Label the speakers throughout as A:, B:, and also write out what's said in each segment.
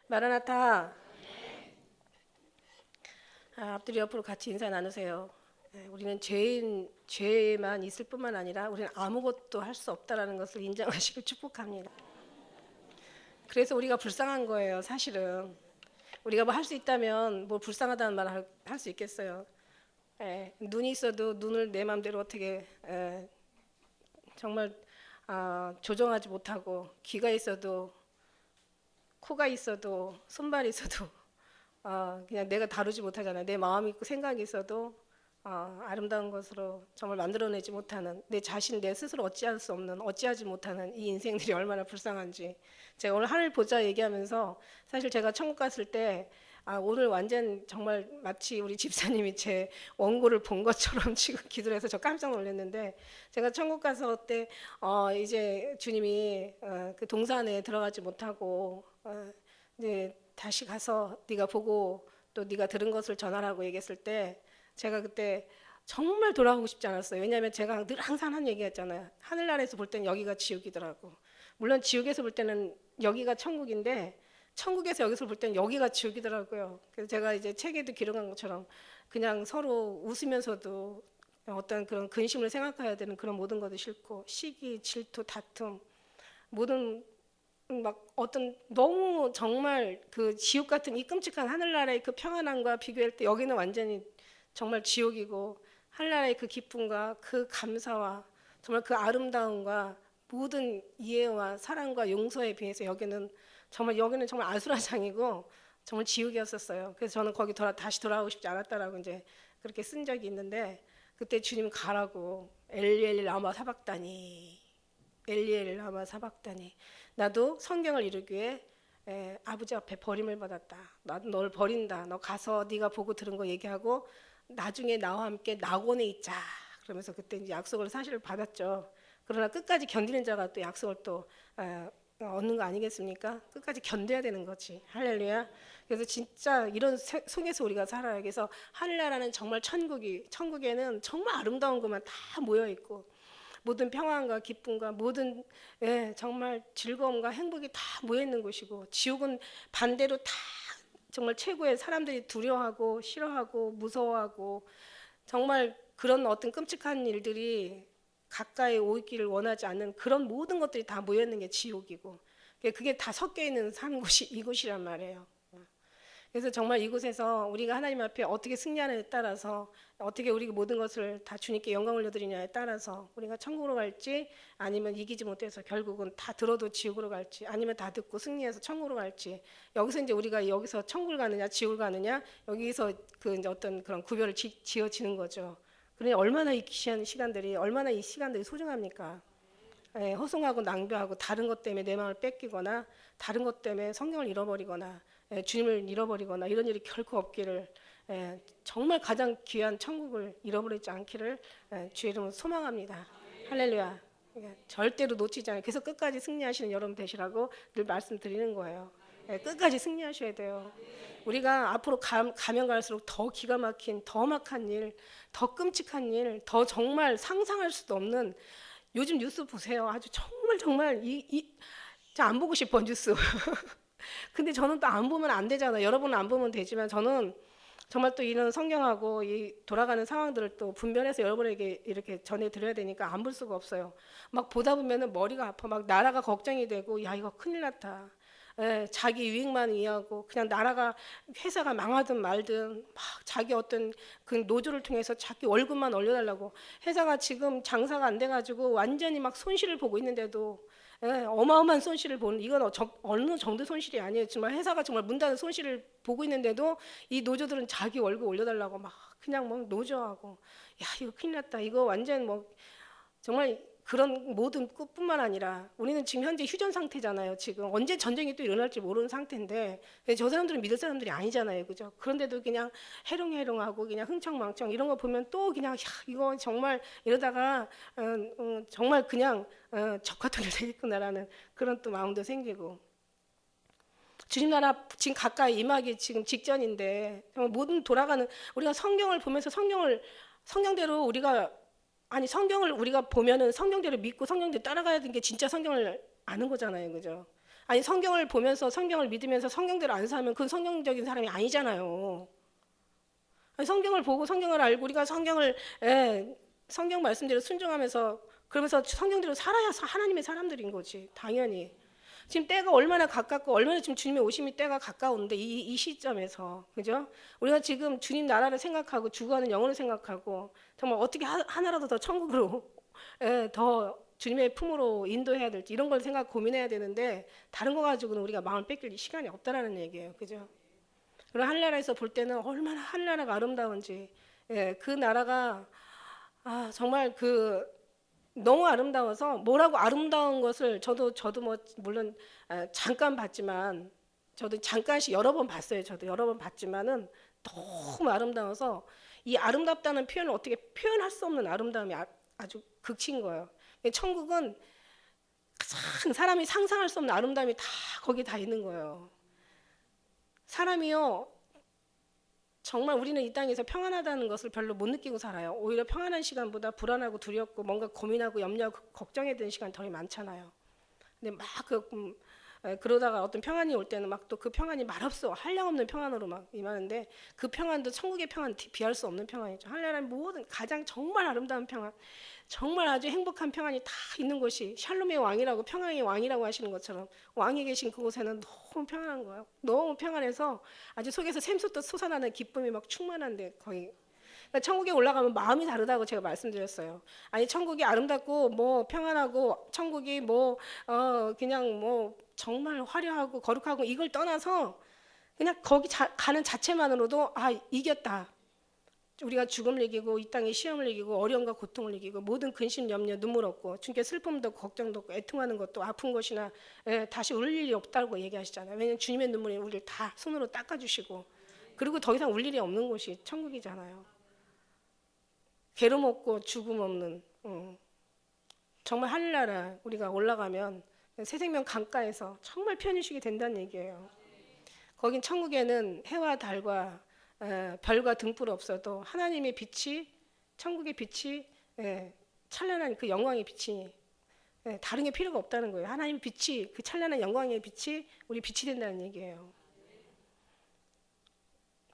A: 마라나타. 앞뒤로 옆으로 같이 인사 나누세요. 우리는 죄만 있을 뿐만 아니라 우리는 아무것도 할 수 없다라는 것을 인정하시길 축복합니다. 그래서 우리가 불쌍한 거예요. 사실은 우리가 뭐 할 수 있다면 뭐 불쌍하다는 말 할 수 있겠어요. 눈이 있어도 눈을 내 마음대로 어떻게 정말 조정하지 못하고, 귀가 있어도, 코가 있어도, 손발이 있어도 그냥 내가 다루지 못하잖아요. 내 마음이 있고 생각이 있어도 아름다운 것으로 정말 만들어내지 못하는, 내 자신, 내 스스로 어찌하지 못하는 이 인생들이 얼마나 불쌍한지. 제가 오늘 하늘 보자 얘기하면서 사실 제가 천국 갔을 때 오늘 완전 정말 마치 우리 집사님이 제 원고를 본 것처럼 지금 기도를 해서 저 깜짝 놀랐는데, 제가 천국 가서 그때 이제 주님이 그 동산에 들어가지 못하고 이제 다시 가서 네가 보고 또 네가 들은 것을 전하라고 얘기했을 때, 제가 그때 정말 돌아가고 싶지 않았어요. 왜냐하면 제가 늘 항상 하는 얘기였잖아요. 하늘나라에서 볼 때는 여기가 지옥이더라고. 물론 지옥에서 볼 때는 여기가 천국인데, 천국에서 여기서 볼 때는 여기가 지옥이더라고요. 그래서 제가 이제 책에도 기록한 것처럼 그냥 서로 웃으면서도 어떤 그런 근심을 생각해야 되는 그런 모든 것도 싫고, 시기, 질투, 다툼, 모든 막 어떤 너무 정말 그 지옥 같은 이 끔찍한 하늘나라의 그 평안함과 비교할 때 여기는 완전히 정말 지옥이고, 하늘나라의 그 기쁨과 그 감사와 정말 그 아름다움과 모든 이해와 사랑과 용서에 비해서 여기는 정말 아수라장이고 정말 지옥이었었어요. 그래서 저는 거기 다시 돌아가고 싶지 않았다라고 이제 그렇게 쓴 적이 있는데, 그때 주님 가라고 엘리엘 라마 사박다니, 엘리엘 라마 사박다니. 나도 성경을 이루기에 아버지 앞에 버림을 받았다. 나도 널 버린다. 너 가서 네가 보고 들은 거 얘기하고 나중에 나와 함께 낙원에 있자. 그러면서 그때 이제 약속을 사실 받았죠. 그러나 끝까지 견디는 자가 또 약속을 또 얻는 거 아니겠습니까? 끝까지 견뎌야 되는 거지. 할렐루야. 그래서 진짜 이런 속에서 우리가 살아요. 그래서 하늘나라는 정말 천국에는 정말 아름다운 것만 다 모여 있고, 모든 평안과 기쁨과 모든 정말 즐거움과 행복이 다 모여 있는 곳이고, 지옥은 반대로 다 정말 최고의 사람들이 두려워하고 싫어하고 무서워하고 정말 그런 어떤 끔찍한 일들이 가까이 오기를 원하지 않는 그런 모든 것들이 다 모여 있는 게 지옥이고, 그게 다 섞여 있는 산 곳이 이곳이란 말이에요. 그래서 정말 이곳에서 우리가 하나님 앞에 어떻게 승리하느냐에 따라서, 어떻게 우리 모든 것을 다 주님께 영광 올려드리냐에 따라서 우리가 천국으로 갈지, 아니면 이기지 못해서 결국은 다 들어도 지옥으로 갈지, 아니면 다 듣고 승리해서 천국으로 갈지, 여기서 이제 우리가 여기서 천국을 가느냐 지옥을 가느냐, 여기서 그 이제 어떤 그런 구별을 지어지는 거죠. 그러니 얼마나 이 귀한 시간들이, 얼마나 이 시간들이 소중합니까? 허송하고 낭비하고 다른 것 때문에 내 마음을 뺏기거나, 다른 것 때문에 성경을 잃어버리거나, 주님을 잃어버리거나 이런 일이 결코 없기를, 정말 가장 귀한 천국을 잃어버리지 않기를 주의 이름으로 소망합니다. 할렐루야. 절대로 놓치지 않아요. 그래서 끝까지 승리하시는 여러분 되시라고 늘 말씀드리는 거예요. 끝까지 승리하셔야 돼요. 우리가 앞으로 가면 갈수록 더 기가 막힌, 더 막한 일, 더 끔찍한 일, 더 정말 상상할 수도 없는, 요즘 뉴스 보세요. 아주 정말 안 보고 싶어 뉴스. 근데 저는 또 안 보면 안 되잖아요. 여러분은 안 보면 되지만 저는 정말 또 이런 성경하고 이 돌아가는 상황들을 또 분별해서 여러분에게 이렇게 전해드려야 되니까 안 볼 수가 없어요. 막 보다 보면은 머리가 아파. 막 나라가 걱정이 되고, 야 이거 큰일 났다. 자기 유익만 위하고 그냥 나라가, 회사가 망하든 말든 막 자기 어떤 그 노조를 통해서 자기 월급만 올려달라고, 회사가 지금 장사가 안 돼가지고 완전히 막 손실을 보고 있는데도, 어마어마한 손실을 보는, 이건 어느 정도 손실이 아니에요. 정말 회사가 정말 문 닫는 손실을 보고 있는데도 이 노조들은 자기 월급 올려달라고 막 그냥 막 노조하고, 야 이거 큰일 났다. 이거 완전 뭐 정말 그런 모든 것뿐만 아니라 우리는 지금 현재 휴전 상태잖아요. 지금 언제 전쟁이 또 일어날지 모르는 상태인데, 저 사람들은 믿을 사람들이 아니잖아요. 그죠? 그런데도 그냥 해롱해롱하고 그냥 흥청망청 이런 거 보면 또 그냥, 야 이거 정말 이러다가 정말 그냥 적화통일 되겠구나라는 그런 또 마음도 생기고, 주님 나라 지금 가까이 임하기 지금 직전인데, 정말 모든 돌아가는, 우리가 성경을 보면서 성경대로 우리가, 아니 성경을 우리가 보면은 성경대로 믿고 성경대로 따라가야 되는 게 진짜 성경을 아는 거잖아요. 그죠? 아니 성경을 보면서 성경을 믿으면서 성경대로 안 살면 그건 성경적인 사람이 아니잖아요. 아니, 성경을 보고 성경을 알고 우리가 성경을 성경 말씀대로 순종하면서 그러면서 성경대로 살아야 하나님의 사람들인 거지. 당연히. 지금 때가 얼마나 가깝고 얼마나 지금 주님의 오심이 때가 가까운데 이 시점에서 그죠? 우리가 지금 주님 나라를 생각하고 죽어가는 영혼을 생각하고 정말 어떻게 하나라도 더 천국으로 더 주님의 품으로 인도해야 될지 이런 걸 생각 고민해야 되는데 다른 거 가지고는 우리가 마음을 뺏길 시간이 없다라는 얘기예요. 그죠? 그리고 하늘나라에서 볼 때는 얼마나 하늘나라가 아름다운지 그 나라가 정말 너무 아름다워서 뭐라고 아름다운 것을 저도 뭐 물론 잠깐 봤지만 저도 잠깐씩 여러 번 봤어요. 저도 여러 번 봤지만은 너무 아름다워서 이 아름답다는 표현을 어떻게 표현할 수 없는 아름다움이 아주 극치인 거예요. 천국은 가장 사람이 상상할 수 없는 아름다움이 다 거기 다 있는 거예요. 사람이요 정말 우리는 이 땅에서 평안하다는 것을 별로 못 느끼고 살아요. 오히려 평안한 시간보다 불안하고 두렵고 뭔가 고민하고 염려하고 걱정해야 되는 시간이 더 많잖아요. 근데 막 그러다가 어떤 평안이 올 때는 막 또 그 평안이 말없어 한량없는 평안으로 막 임하는데 그 평안도 천국의 평안 비할 수 없는 평안이죠. 하늘나라의 모든 가장 정말 아름다운 평안, 정말 아주 행복한 평안이 다 있는 곳이 샬롬의 왕이라고 평안의 왕이라고 하시는 것처럼 왕이 계신 그곳에는 너무 평안한 거예요. 너무 평안해서 아주 속에서 샘솟듯 솟아나는 기쁨이 막 충만한데 거의 그러니까 천국에 올라가면 마음이 다르다고 제가 말씀드렸어요. 아니 천국이 아름답고 뭐 평안하고 천국이 뭐 그냥 뭐 정말 화려하고 거룩하고 이걸 떠나서 그냥 거기 가는 자체만으로도 이겼다. 우리가 죽음을 이기고 이 땅의 시험을 이기고 어려움과 고통을 이기고 모든 근심 염려 눈물 없고 주님께 슬픔도 걱정도 없고 애통하는 것도 아픈 것이나 다시 울 일이 없다고 얘기하시잖아요. 왜냐하면 주님의 눈물이 우리를 다 손으로 닦아주시고 그리고 더 이상 울 일이 없는 곳이 천국이잖아요. 괴로움 없고 죽음 없는 정말 하늘나라 우리가 올라가면 새 생명 강가에서 정말 편히 쉬게 된다는 얘기예요. 거긴 천국에는 해와 달과 별과 등불 없어도 하나님의 빛이 천국의 빛이 찬란한 그 영광의 빛이 다른 게 필요가 없다는 거예요. 하나님의 빛이 그 찬란한 영광의 빛이 우리 빛이 된다는 얘기예요.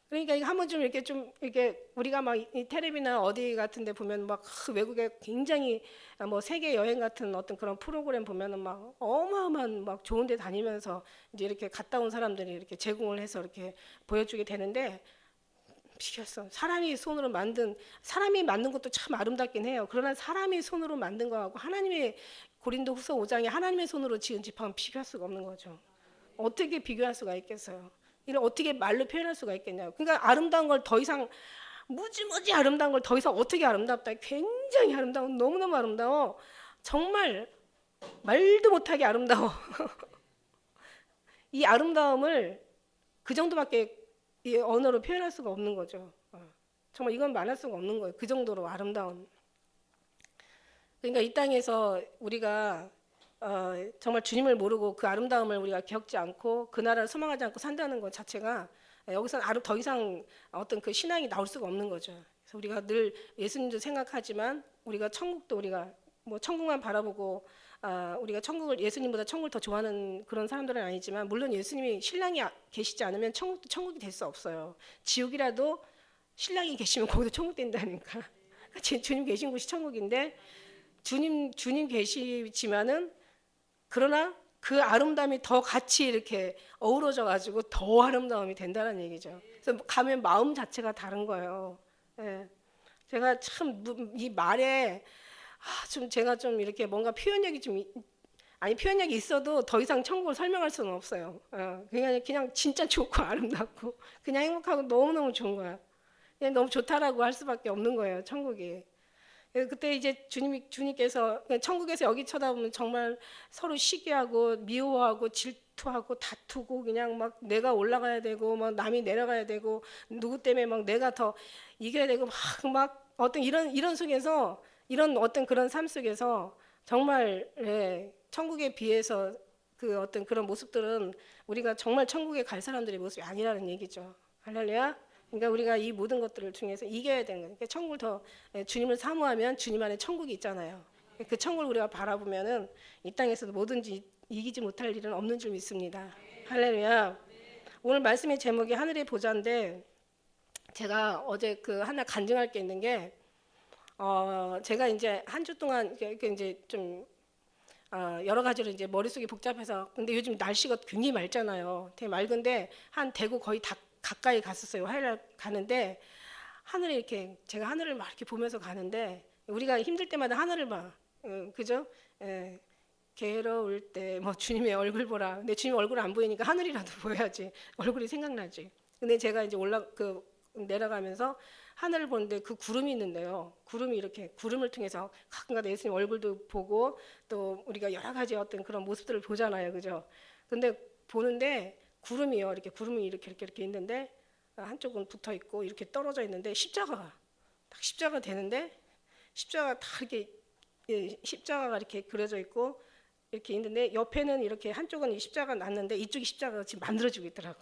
A: 그러니까 이거 한번 좀 이렇게 우리가 막 이 텔레비나 어디 같은데 보면 막 외국에 굉장히 뭐 세계 여행 같은 어떤 그런 프로그램 보면은 막 어마어마한 막 좋은데 다니면서 이제 이렇게 갔다 온 사람들이 이렇게 제공을 해서 이렇게 보여주게 되는데 미쳤어. 사람이 만든 것도 참 아름답긴 해요. 그러나 사람이 손으로 만든 거하고 하나님의 고린도후서 5장에 하나님의 손으로 지은 집하고는 비교할 수가 없는 거죠. 어떻게 비교할 수가 있겠어요? 이걸 어떻게 말로 표현할 수가 있겠냐고. 그러니까 아름다운 걸 더 이상 무지무지 아름다운 걸 더 이상 어떻게 아름답다. 굉장히 아름다워. 너무너무 아름다워. 정말 말도 못하게 아름다워. 이 아름다움을 그 정도밖에 이 언어로 표현할 수가 없는 거죠. 정말 이건 말할 수가 없는 거예요. 그 정도로 아름다운. 그러니까 이 땅에서 우리가 정말 주님을 모르고 그 아름다움을 우리가 겪지 않고 그 나라를 소망하지 않고 산다는 것 자체가 여기서는 더 이상 어떤 그 신앙이 나올 수가 없는 거죠. 그래서 우리가 늘 예수님도 생각하지만 우리가 천국도 우리가 뭐 천국만 바라보고 우리가 예수님보다 천국을 더 좋아하는 그런 사람들은 아니지만 물론 예수님이 신랑이 계시지 않으면 천국도 천국이 될 수 없어요. 지옥이라도 신랑이 계시면 거기도 천국 된다니까. 주님 계신 곳이 천국인데 주님 계시지만은 그러나 그 아름다움이 더 같이 이렇게 어우러져 가지고 더 아름다움이 된다는 얘기죠. 그래서 가면 마음 자체가 다른 거예요. 제가 참 이 말에 제가 좀 이렇게 뭔가 표현력이 표현력이 있어도 더 이상 천국을 설명할 수는 없어요. 그냥 진짜 좋고 아름답고 그냥 행복하고 너무너무 좋은 거야. 그냥 너무 좋다라고 할 수밖에 없는 거예요, 천국이. 그때 이제 주님께서 천국에서 여기 쳐다보면 정말 서로 시기하고 미워하고 질투하고 다투고 그냥 막 내가 올라가야 되고 막 남이 내려가야 되고 누구 때문에 막 내가 더 이겨야 되고 막 어떤 이런 속에서 이런 어떤 그런 삶 속에서 정말 천국에 비해서 그 어떤 그런 모습들은 우리가 정말 천국에 갈 사람들의 모습이 아니라는 얘기죠. 할렐루야. 그러니까 우리가 이 모든 것들을 통해서 이겨야 되는 거예요. 그러니까 천국을 더 주님을 사모하면 주님 안에 천국이 있잖아요. 그 천국을 우리가 바라보면은 이 땅에서도 뭐든지 이기지 못할 일은 없는 줄 믿습니다. 할렐루야. 오늘 말씀의 제목이 하늘의 보좌인데 제가 어제 그 하나 간증할 게 있는 게 제가 이제 한 주 동안 이렇게 이제 좀 여러 가지로 이제 머릿속이 복잡해서 근데 요즘 날씨가 굉장히 맑잖아요. 되게 맑은데 한 대구 거의 다 가까이 갔었어요. 화요일 가는데 하늘에 이렇게 제가 하늘을 막 이렇게 보면서 가는데 우리가 힘들 때마다 하늘을 봐. 그죠? 예. 괴로울 때 뭐 주님의 얼굴 보라. 근데 주님 얼굴 안 보이니까 하늘이라도 보여야지. 얼굴이 생각나지. 근데 제가 이제 내려가면서 하늘을 보는데 그 구름이 있는데요. 구름이 이렇게 구름을 통해서 가끔가다 예수님 얼굴도 보고 또 우리가 여러 가지 어떤 그런 모습들을 보잖아요. 그죠? 근데 보는데 구름이요. 이렇게 구름이 이렇게 있는데 한쪽은 붙어 있고 이렇게 떨어져 있는데 십자가가 딱 십자가 되는데 십자가 다 이렇게 십자가가 이렇게 그려져 있고 이렇게 있는데 옆에는 이렇게 한쪽은 이 십자가 났는데 이쪽이 십자가가 지금 만들어지고 있더라고.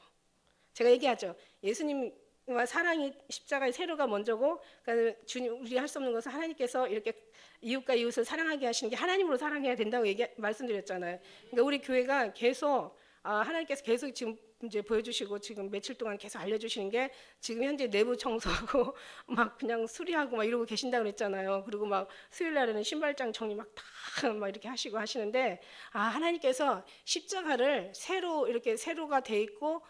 A: 제가 얘기하죠. 예수님과 사랑이 십자가의 세로가 먼저고 그러니까 주님 우리 할 수 없는 것은 하나님께서 이렇게 이웃과 이웃을 사랑하게 하시는 게 하나님으로 사랑해야 된다고 말씀드렸잖아요. 그러니까 우리 교회가 계속 하나님께서 계속 지금 이제 보여주시고 지금 며칠 동안 계속 알려주시는 게 지금 현재 내부 청소하고 막 그냥 수리하고 막 이러고 계신다고 그랬잖아요. 그리고 막 수요일 날에는 신발장 정리 막 다 막 이렇게 하시고 하시는데 하나님께서 십자가를 이렇게 세로가 돼 있고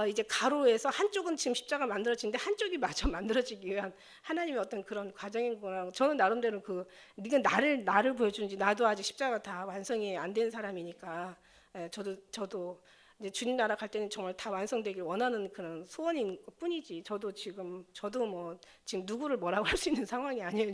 A: 이제 가로에서 한쪽은 지금 십자가 만들어지는데 한쪽이 마저 만들어지기 위한 하나님의 어떤 그런 과정인 거라고 저는 나름대로 네가 나를 보여주는지 나도 아직 십자가 다 완성이 안 된 사람이니까 저도 이제 주님 나라 갈 때는 정말 다 완성되길 원하는 그런 소원인 뿐이지. 저도 뭐 지금 누구를 뭐라고 할 수 있는 상황이 아니에요.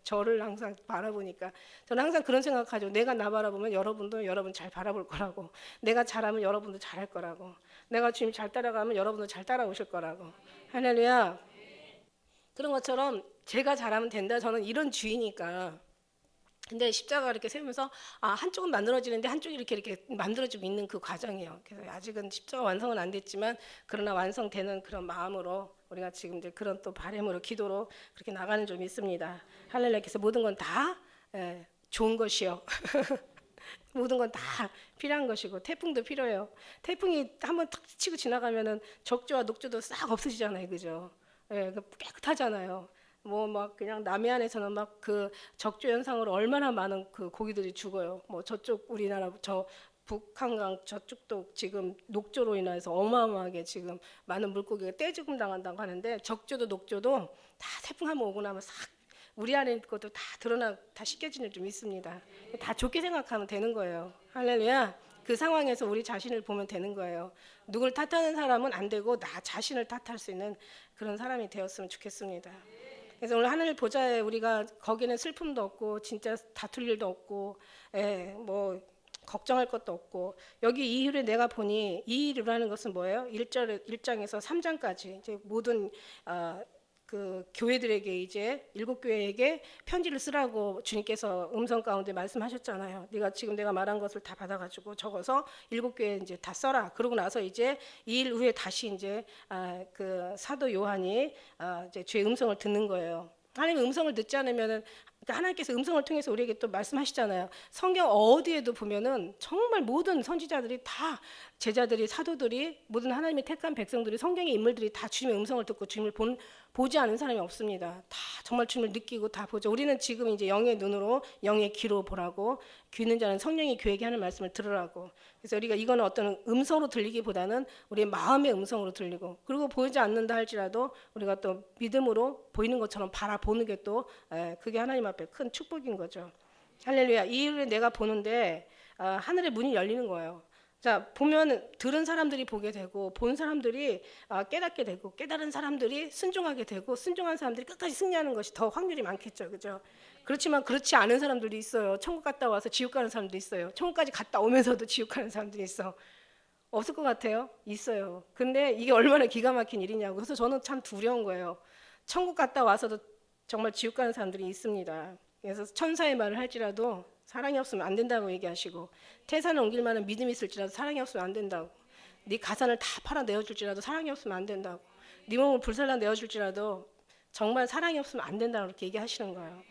A: 저를 항상 바라보니까 저는 항상 그런 생각하죠. 내가 나 바라보면 여러분도 여러분 잘 바라볼 거라고. 내가 잘하면 여러분도 잘할 거라고. 내가 주님 잘 따라가면 여러분도 잘 따라오실 거라고. 할렐루야. 그런 것처럼 제가 잘하면 된다. 저는 이런 주의니까. 근데 십자가 이렇게 세우면서 한쪽은 만들어지는데 한쪽이 이렇게 만들어지고 있는 그 과정이에요. 그래서 아직은 십자가 완성은 안 됐지만 그러나 완성되는 그런 마음으로 우리가 지금 이제 그런 또 바람으로 기도로 그렇게 나가는 좀 있습니다. 할렐루야. 그래서 모든 건 다 좋은 것이요. 모든 건 다 필요한 것이고 태풍도 필요해요. 태풍이 한번 탁 치고 지나가면은 적조와 녹조도 싹 없어지잖아요, 그죠? 깨끗하잖아요. 뭐 막 그냥 남해안에서는 막 그 적조 현상으로 얼마나 많은 그 고기들이 죽어요. 뭐 저쪽 우리나라 북한강 저쪽도 지금 녹조로 인해서 어마어마하게 지금 많은 물고기가 떼죽음 당한다고 하는데 적조도 녹조도 다 태풍 한번 오고 나면 싹 우리 안에 것도 다 드러나 다 씻겨지는 좀 있습니다. 다 좋게 생각하면 되는 거예요. 할렐루야. 그 상황에서 우리 자신을 보면 되는 거예요. 누굴 탓하는 사람은 안 되고 나 자신을 탓할 수 있는 그런 사람이 되었으면 좋겠습니다. 그래서 오늘 하늘 보좌에 우리가 거기는 슬픔도 없고 진짜 다툴 일도 없고 뭐 걱정할 것도 없고 여기 이 일을 내가 보니 이 일을 하는 것은 뭐예요? 1장에서 3장까지 이제 모든 그 교회들에게 이제 7교회에게 편지를 쓰라고 주님께서 음성 가운데 말씀하셨잖아요. 내가 말한 것을 다 받아가지고 적어서 7교회 이제 다 써라. 그러고 나서 이제 2일 후에 다시 이제 그 사도 요한이 이제 주의 음성을 듣는 거예요. 하나님의 음성을 듣지 않으면은 그러니까 하나님께서 음성을 통해서 우리에게 또 말씀하시잖아요. 성경 어디에도 보면은 정말 모든 선지자들이 다 제자들이 사도들이 모든 하나님의 택한 백성들이 성경의 인물들이 다 주님의 음성을 듣고 주님을 보지 않은 사람이 없습니다. 다 정말 주님을 느끼고 다 보죠. 우리는 지금 이제 영의 눈으로 영의 귀로 보라고 귀 있는 자는 성령이 교회에게 하는 말씀을 들으라고. 그래서 우리가 이거는 어떤 음성으로 들리기보다는 우리의 마음의 음성으로 들리고 그리고 보이지 않는다 할지라도 우리가 또 믿음으로 보이는 것처럼 바라보는 게 또 그게 하나님 앞에 큰 축복인 거죠. 할렐루야. 이 일을 내가 보는데 하늘의 문이 열리는 거예요. 자, 보면 들은 사람들이 보게 되고 본 사람들이 깨닫게 되고 깨달은 사람들이 순종하게 되고 순종한 사람들이 끝까지 승리하는 것이 더 확률이 많겠죠. 그죠? 그렇지만 그렇지 않은 사람들도 있어요. 천국 갔다 와서 지옥 가는 사람도 있어요. 천국까지 갔다 오면서도 지옥 가는 사람들이 있어. 없을 것 같아요? 있어요. 근데 이게 얼마나 기가 막힌 일이냐고. 그래서 저는 참 두려운 거예요. 천국 갔다 와서도 정말 지옥 가는 사람들이 있습니다. 그래서 천사의 말을 할지라도 사랑이 없으면 안 된다고 얘기하시고 태산을 옮길 만한 믿음이 있을지라도 사랑이 없으면 안 된다고 네 가산을 다 팔아 내어줄지라도 사랑이 없으면 안 된다고 네 몸을 불살라 내어줄지라도 정말 사랑이 없으면 안 된다고 그렇게 얘기하시는 거예요.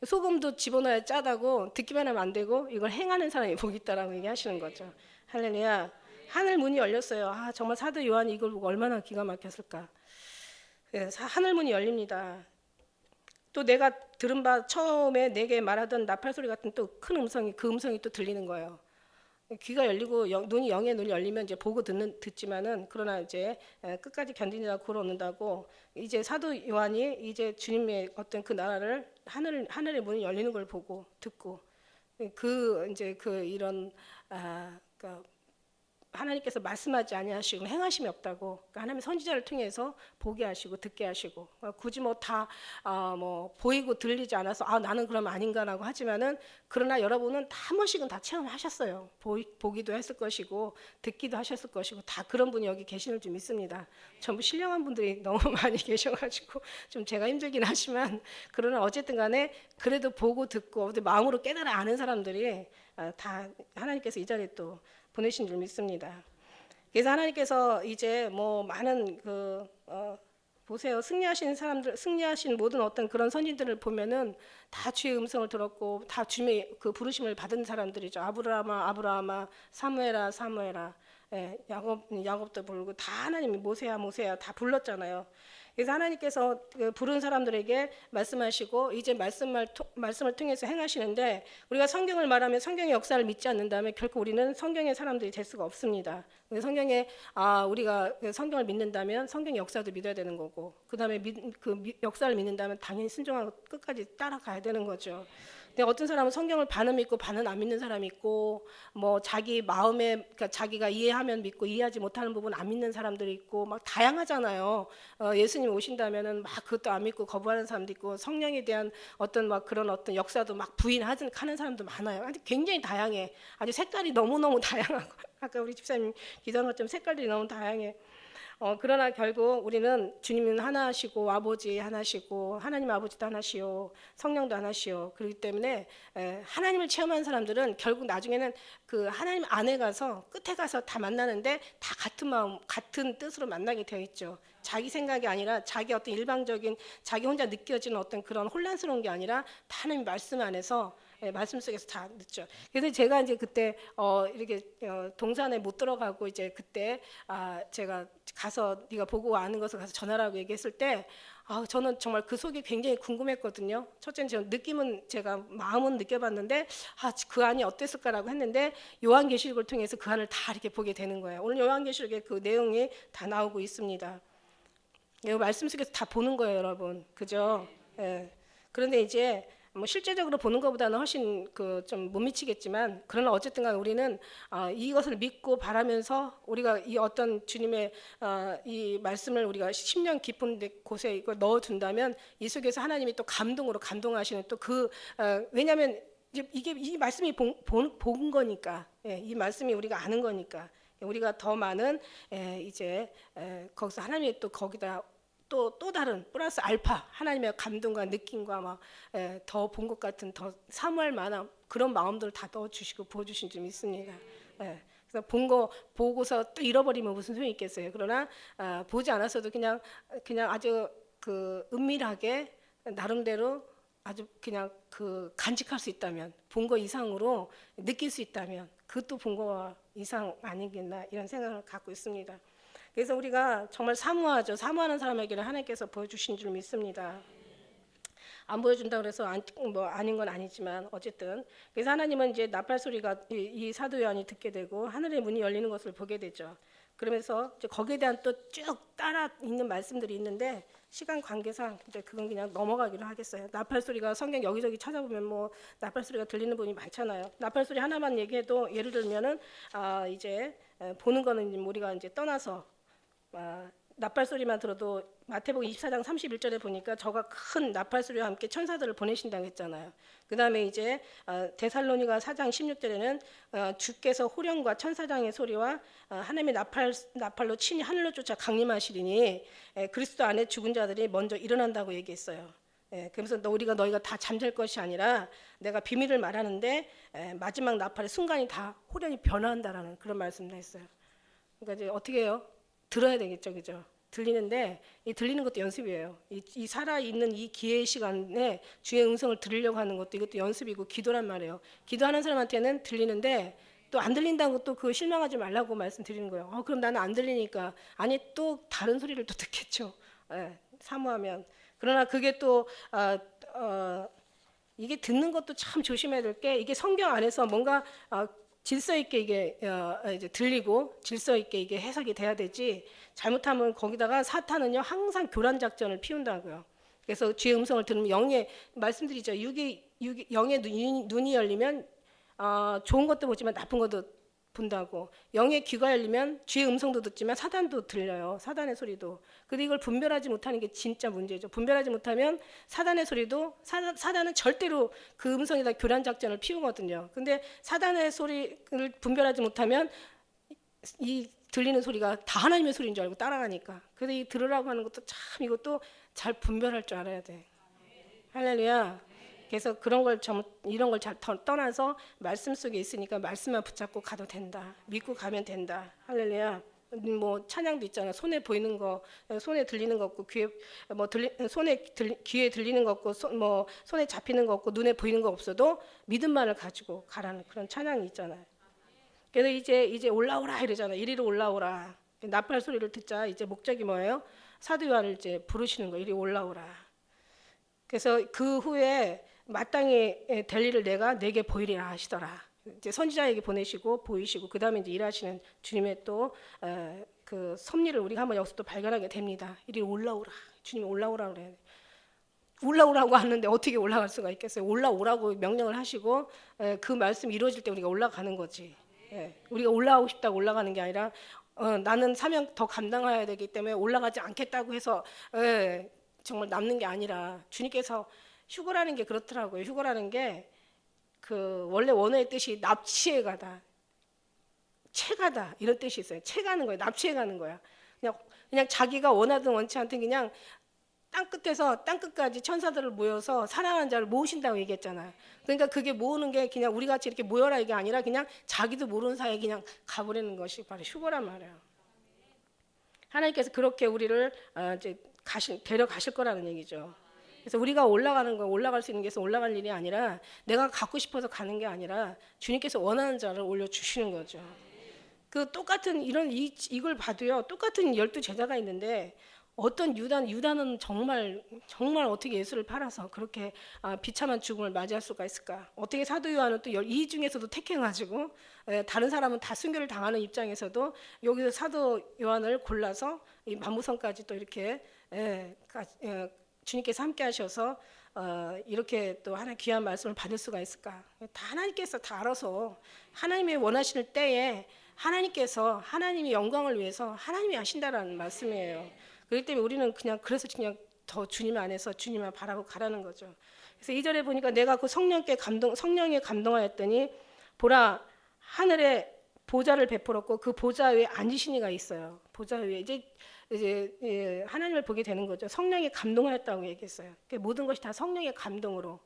A: 소금도 집어넣어야 짜다고 듣기만 하면 안 되고 이걸 행하는 사람이 복이 있다라고 얘기하시는 거죠. 할렐루야. 하늘 문이 열렸어요. 아, 정말 사도 요한이 이걸 보고 얼마나 기가 막혔을까. 하늘 문이 열립니다. 또 내가 들은 바 처음에 내게 말하던 나팔 소리 같은 또 큰 음성이, 그 음성이 또 들리는 거예요. 귀가 열리고 눈이 영의 눈이 열리면 이제 보고 듣지만은, 그러나 이제 끝까지 견디느라 걸어온다고, 이제 사도 요한이 이제 주님의 어떤 그 나라를 하늘의 문이 열리는 걸 보고 듣고, 이제 이런 그러니까 하나님께서 말씀하지 아니하시고 행하심이 없다고, 그러니까 하나님의 선지자를 통해서 보게 하시고 듣게 하시고, 굳이 뭐 다 뭐 보이고 들리지 않아서 나는 그러면 아닌가라고 하지만은, 그러나 여러분은 다 한 번씩은 다 체험하셨어요. 보기도 했을 것이고 듣기도 하셨을 것이고, 다 그런 분이 여기 계시는 줄 믿습니다. 전부 신령한 분들이 너무 많이 계셔가지고 좀 제가 힘들긴 하지만, 그러나 어쨌든 간에 그래도 보고 듣고 마음으로 깨달아 아는 사람들이 다 하나님께서 이 자리에 또 보내신 줄 믿습니다. 그래서 하나님께서 이제 뭐 많은 보세요. 승리하신 모든 어떤 그런 선진들을 보면은 다 주의 음성을 들었고 다 주님의 그 부르심을 받은 사람들이죠. 아브라함아, 사무엘아, 야곱도 부르고 다 하나님이 모세야 다 불렀잖아요. 그래서 하나님께서 부른 사람들에게 말씀하시고 이제 말씀을 통해서 행하시는데, 우리가 성경을 말하면 성경의 역사를 믿지 않는다면 결코 우리는 성경의 사람들이 될 수가 없습니다. 우리가 성경을 믿는다면 성경의 역사도 믿어야 되는 거고, 그다음에 역사를 믿는다면 당연히 순종하고 끝까지 따라가야 되는 거죠. 근데 어떤 사람은 성경을 반은 믿고 반은 안 믿는 사람이 있고, 뭐 자기 마음에, 그러니까 자기가 이해하면 믿고 이해하지 못하는 부분 안 믿는 사람들이 있고, 막 다양하잖아요. 예수님 오신다면은 막 그것도 안 믿고 거부하는 사람도 있고, 성령에 대한 어떤 막 그런 어떤 역사도 막 부인하는 사람도 많아요. 아주 굉장히 다양해. 아주 색깔이 너무너무 다양하고, 아까 우리 집사님 기도한 것처럼 색깔들이 너무 다양해. 그러나 결국 우리는 주님은 하나시고 아버지 하나시고 하나님 아버지도 하나시오, 성령도 하나시오. 그렇기 때문에 하나님을 체험한 사람들은 결국 나중에는 그 하나님 안에 가서 끝에 가서 다 만나는데 다 같은 마음 같은 뜻으로 만나게 되어 있죠. 자기 생각이 아니라 자기 어떤 일방적인 자기 혼자 느껴지는 어떤 그런 혼란스러운 게 아니라 다 하나님 말씀 안에서, 말씀 속에서 다 듣죠. 그래서 제가 이제 그때 이렇게 동산에 못 들어가고, 이제 그때 제가 가서 네가 보고 아는 것을 가서 전하라고 얘기했을 때, 저는 정말 그 속이 굉장히 궁금했거든요. 첫째는 제가 마음은 느껴봤는데 그 안이 어땠을까라고 했는데, 요한계시록을 통해서 그 안을 다 이렇게 보게 되는 거예요. 오늘 요한계시록에 그 내용이 다 나오고 있습니다. 말씀 속에서 다 보는 거예요, 여러분. 그죠? 예. 그런데 이제 뭐 실제적으로 보는 것보다는 훨씬 좀 못 미치겠지만, 그러나 어쨌든간 우리는 이것을 믿고 바라면서 우리가 이 어떤 주님의 이 말씀을 우리가 10년 깊은 곳에 이걸 넣어둔다면, 이 속에서 하나님이 또 감동으로 감동하시는 또 왜냐하면 이게 이 말씀이 본 거니까, 이 말씀이 우리가 아는 거니까, 우리가 더 많은 이제 거기서 하나님이 또 거기다 또 다른 플러스 알파 하나님의 감동과 느낌과 막 더 본 것 같은, 더 사모할 만한 그런 마음들을 다 넣어주시고 부어주신 줄 믿습니다. 그래서 본 거 보고서 또 잃어버리면 무슨 소용이 있겠어요. 그러나 보지 않았어도 그냥 아주 은밀하게 나름대로 아주 그냥 간직할 수 있다면, 본 거 이상으로 느낄 수 있다면 그것도 본 거 이상 아니겠나, 이런 생각을 갖고 있습니다. 그래서 우리가 정말 사모하죠. 사모하는 사람에게는 하나님께서 보여주신 줄 믿습니다. 안 보여준다 그래서 아닌 건 아니지만 어쨌든, 그래서 하나님은 이제 나팔 소리가 이 사도 요한이 듣게 되고 하늘의 문이 열리는 것을 보게 되죠. 그러면서 이제 거기에 대한 또 쭉 따라 있는 말씀들이 있는데, 시간 관계상 이제 그건 그냥 넘어가기로 하겠어요. 나팔 소리가 성경 여기저기 찾아보면 뭐 나팔 소리가 들리는 분이 많잖아요. 나팔 소리 하나만 얘기해도, 예를 들면은 이제 보는 거는 우리가 이제 떠나서 나팔 소리만 들어도 마태복음 24장 31절에 보니까 저가 큰 나팔 소리와 함께 천사들을 보내신다고 했잖아요. 그다음에 이제 데살로니가 4장 16절에는 주께서 호령과 천사장의 소리와 하나님의 나팔로 친히 하늘로 쫓아 강림하시리니 그리스도 안에 죽은 자들이 먼저 일어난다고 얘기했어요. 그래서 너희가 다 잠잘 것이 아니라 내가 비밀을 말하는데 마지막 나팔의 순간이 다 호령이 변화한다라는 그런 말씀도 했어요. 그러니까 이제 어떻게 해요? 들어야 되겠죠, 그죠? 들리는데 이 들리는 것도 연습이에요. 이 살아있는 이 기회의 시간에 주의 음성을 들으려고 하는 것도 이것도 연습이고 기도란 말이에요. 기도하는 사람한테는 들리는데 또 안 들린다고 또 그 실망하지 말라고 말씀드리는 거예요. 그럼 나는 안 들리니까 아니 또 다른 소리를 또 듣겠죠. 예, 사모하면. 그러나 그게 또 이게 듣는 것도 참 조심해야 될 게 이게 성경 안에서 뭔가 질서 있게 이게 이제 들리고 질서 있게 이게 해석이 돼야 되지 잘못하면 거기다가 사탄은요 항상 교란 작전을 피운다고요. 그래서 주의 음성을 들으면 영의 말씀드리죠. 영의 눈이 열리면 좋은 것도 보지만 나쁜 것도 본다고. 영의 귀가 열리면 주의 음성도 듣지만 사단도 들려요. 사단의 소리도. 근데 이걸 분별하지 못하는 게 진짜 문제죠. 분별하지 못하면 사단의 소리도 사단은 절대로 그 음성에다 교란 작전을 피우거든요. 근데 사단의 소리를 분별하지 못하면 이 들리는 소리가 다 하나님의 소리인 줄 알고 따라가니까. 그래서 이 들으라고 하는 것도 참 이것도 잘 분별할 줄 알아야 돼. 할렐루야. 그래서 이런 걸 잘 떠나서 말씀 속에 있으니까 말씀만 붙잡고 가도 된다. 믿고 가면 된다. 할렐루야. 뭐 찬양도 있잖아. 손에 보이는 거, 손에 들리는 거 없고 귀에 귀에 들리는 거 없고 뭐 손에 잡히는 거 없고 눈에 보이는 거 없어도 믿음만을 가지고 가라는 그런 찬양이 있잖아요. 그래서 이제 올라오라 이러잖아. 이리로 올라오라. 나팔 소리를 듣자. 이제 목적이 뭐예요? 사도 요한을 이제 부르시는 거. 이리 올라오라. 그래서 그 후에 마땅히 될 일을 내게 보이리라 하시더라. 이제 선지자에게 보내시고 보이시고 그 다음에 이제 일하시는 주님의 또 그 섭리를 우리가 한번 여기서 또 발견하게 됩니다. 이리 올라오라. 주님이 올라오라 그래요. 올라오라고 하는데 어떻게 올라갈 수가 있겠어요? 올라오라고 명령을 하시고 그 말씀이 이루어질 때 우리가 올라가는 거지. 우리가 올라가고 싶다고 올라가는 게 아니라 나는 사명 더 감당해야 되기 때문에 올라가지 않겠다고 해서 정말 남는 게 아니라 주님께서 휴거라는 게 그렇더라고요. 휴거라는 게 그 원래 원어의 뜻이 납치해 가다, 채가다 이런 뜻이 있어요. 채가는 거예요. 납치해 가는 거야. 그냥 자기가 원하든 원치 않든 그냥 땅 끝에서 땅 끝까지 천사들을 모여서 사랑하는 자를 모으신다고 얘기했잖아요. 그러니까 그게 모으는 게 그냥 우리 같이 이렇게 모여라 이게 아니라 그냥 자기도 모르는 사이에 그냥 가버리는 것이 바로 휴거란 말이에요. 하나님께서 그렇게 우리를 이제 데려가실 거라는 얘기죠. 그래서 우리가 올라갈 수 있는 게 올라갈 일이 아니라 내가 갖고 싶어서 가는 게 아니라 주님께서 원하는 자를 올려주시는 거죠. 그 똑같은 이걸 봐도요. 똑같은 12 제자가 있는데 어떤 유다는 정말 어떻게 예수를 팔아서 그렇게 비참한 죽음을 맞이할 수가 있을까? 어떻게 사도 요한은 또 이 중에서도 택해가지고 다른 사람은 다 순교를 당하는 입장에서도 여기서 사도 요한을 골라서 이 만무성까지 또 이렇게 주님께서 함께 하셔서 이렇게 또 하나 귀한 말씀을 받을 수가 있을까? 다 하나님께서 다 알아서 하나님이 원하시는 때에 하나님께서 하나님의 영광을 위해서 하나님이 하신다라는 말씀이에요. 그렇기 때문에 우리는 그래서 그냥 더 주님 안에서 주님만 바라고 가라는 거죠. 그래서 2절에 보니까 내가 그 성령에 감동하였더니 보라 하늘에 보좌를 베풀었고 그 보좌 위에 앉으신 이가 있어요. 보좌 위에 이제 하나님을 보게 되는 거죠. 성령에 감동하였다고 얘기했어요. 모든 것이 다 성령의 감동으로.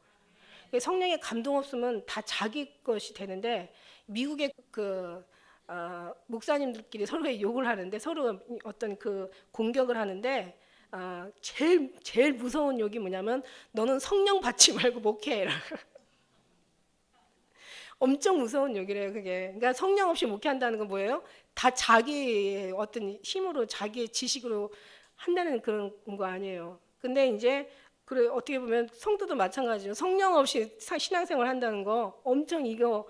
A: 성령의 감동 없으면 다 자기 것이 되는데 미국의 목사님들끼리 서로 욕을 하는데 서로 어떤 그 공격을 하는데 제일 무서운 욕이 뭐냐면 너는 성령 받지 말고 목회해라. 엄청 무서운 욕이래요, 그게. 그러니까 성령 없이 목회한다는 건 뭐예요? 다 자기의 어떤 힘으로 자기의 지식으로 한다는 그런 거 아니에요. 근데 이제 그래 어떻게 보면 성도도 마찬가지죠. 성령 없이 신앙생활 한다는 거 엄청 이거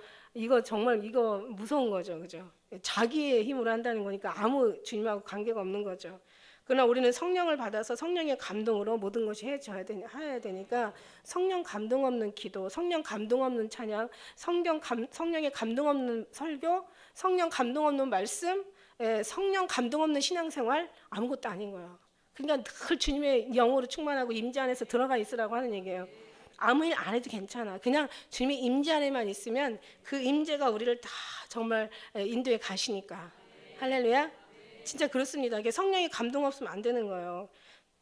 A: 정말 무서운 거죠, 그죠? 자기의 힘으로 한다는 거니까 아무 주님하고 관계가 없는 거죠. 그러나 우리는 성령을 받아서 성령의 감동으로 모든 것이 해야 되니까 성령 감동 없는 기도, 성령 감동 없는 찬양, 성령의 감동 없는 설교, 성령 감동 없는 말씀, 성령 감동 없는 신앙생활 아무것도 아닌 거예요. 그러니까 늘 주님의 영으로 충만하고 임재 안에서 들어가 있으라고 하는 얘기예요. 아무 일 안 해도 괜찮아. 그냥 주님의 임재 안에만 있으면 그 임재가 우리를 다 정말 인도에 가시니까. 할렐루야. 진짜 그렇습니다. 이게 성령의 감동 없으면 안 되는 거예요.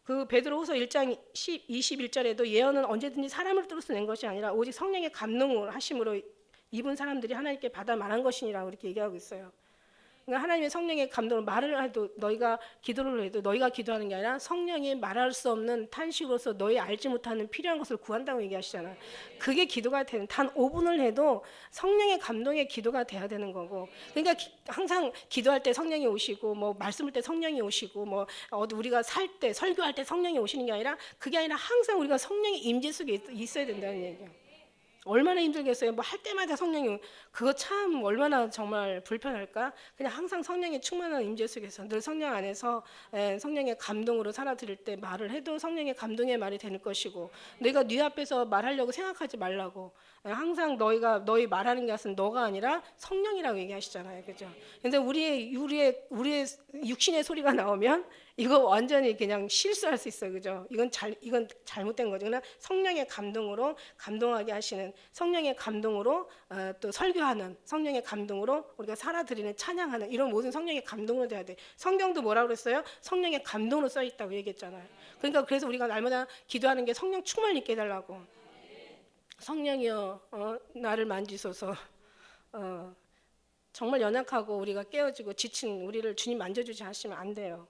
A: 그 베드로후서 1장 21절에도 예언은 언제든지 사람을 뚫어서 낸 것이 아니라 오직 성령의 감동을 하심으로 입은 사람들이 하나님께 받아 말한 것이니라고 이렇게 얘기하고 있어요. 그러니까 하나님의 성령의 감동으로 말을 해도 너희가 기도를 해도 너희가 기도하는 게 아니라 성령이 말할 수 없는 탄식으로서 너희 알지 못하는 필요한 것을 구한다고 얘기하시잖아요. 그게 기도가 되는 단 5분을 해도 성령의 감동의 기도가 돼야 되는 거고. 그러니까 항상 기도할 때 성령이 오시고 뭐 말씀할 때 성령이 오시고 뭐 우리가 살 때 설교할 때 성령이 오시는 게 아니라 그게 아니라 항상 우리가 성령의 임재 속에 있어야 된다는 얘기예요. 얼마나 힘들겠어요. 뭐 할 때마다 성령이 그거 참 얼마나 정말 불편할까? 그냥 항상 성령의 충만한 임재 속에서 늘 성령 안에서 성령의 감동으로 살아드릴 때 말을 해도 성령의 감동의 말이 되는 것이고 내가 네 앞에서 말하려고 생각하지 말라고 항상 너희 말하는 것은 너가 아니라 성령이라고 얘기하시잖아요. 그죠? 근데 우리의 육신의 소리가 나오면 이거 완전히 그냥 실수할 수 있어요. 그죠? 이건 잘못된 거죠. 그러나 성령의 감동으로 감동하게 하시는 성령의 감동으로 또 설교하는 성령의 감동으로 우리가 살아드리는 찬양하는 이런 모든 성령의 감동으로 돼야 돼. 성경도 뭐라고 그랬어요? 성령의 감동으로 써 있다고 얘기했잖아요. 그러니까 그래서 우리가 날마다 기도하는 게 성령 충만을 있게 해달라고. 성령이여 나를 만지소서. 정말 연약하고 우리가 깨어지고 지친 우리를 주님 만져주지 않으시면 안 돼요.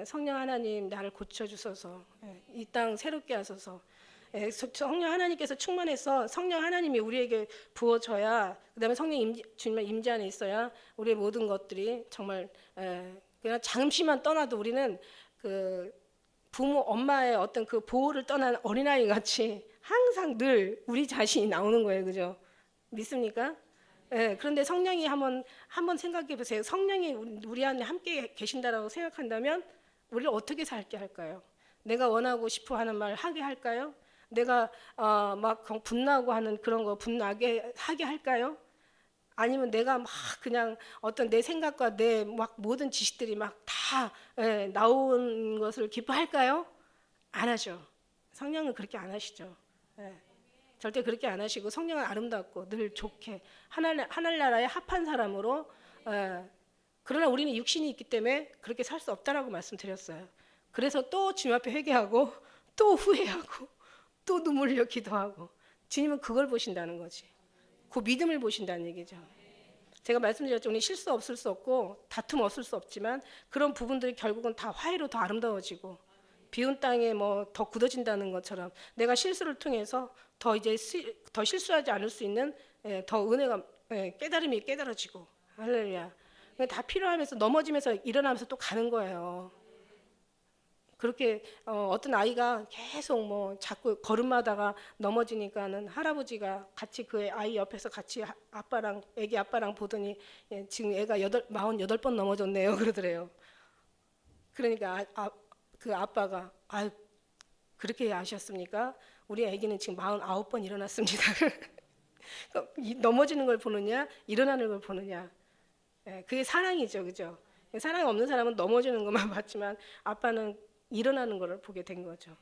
A: 성령 하나님 나를 고쳐주소서. 이 땅 새롭게 하소서. 성령 하나님께서 충만해서 성령 하나님이 우리에게 부어져야 그다음에 성령 주님의 임재 안에 있어야 우리의 모든 것들이 정말 그냥 잠시만 떠나도 우리는 그 부모 엄마의 어떤 그 보호를 떠난 어린아이 같이 항상 늘 우리 자신이 나오는 거예요. 그죠? 믿습니까? 그런데 성령이 한번 생각해 보세요. 성령이 우리 안에 함께 계신다라고 생각한다면 우리를 어떻게 살게 할까요? 내가 원하고 싶어 하는 말 하게 할까요? 내가 막 분나고 하는 그런 거 분나게 하게 할까요? 아니면 내가 막 그냥 어떤 내 생각과 내 막 모든 지식들이 막 다 나온 것을 기뻐할까요? 안 하죠. 성령은 그렇게 안 하시죠. 절대 그렇게 안 하시고 성령은 아름답고 늘 좋게 하늘나라에 합한 사람으로 그러나 우리는 육신이 있기 때문에 그렇게 살 수 없다라고 말씀드렸어요. 그래서 또 주님 앞에 회개하고 또 후회하고 또 눈물 흘려 기도하고 주님은 그걸 보신다는 거지. 그 믿음을 보신다는 얘기죠. 제가 말씀드렸죠. 우리 실수 없을 수 없고 다툼 없을 수 없지만 그런 부분들이 결국은 다 화해로 더 아름다워지고 비운 땅에 뭐 더 굳어진다는 것처럼 내가 실수를 통해서 더 이제 더 실수하지 않을 수 있는 더 은혜가 깨달음이 깨달아지고 할렐루야. 다 필요하면서 넘어지면서 일어나면서 또 가는 거예요. 그렇게 어떤 아이가 계속 뭐 자꾸 걸음마다가 넘어지니까는 할아버지가 같이 그 아이 옆에서 같이 애기 아빠랑 보더니 지금 애가 48번 넘어졌네요 그러더래요. 그러니까 그 아빠가 그렇게 아셨습니까? 우리 애기는 지금 49번 일어났습니다. 넘어지는 걸 보느냐 일어나는 걸 보느냐 그게 사랑이죠. 그죠? 사랑이 없는 사람은 넘어지는 것만 봤지만 아빠는 일어나는 걸 보게 된 거죠.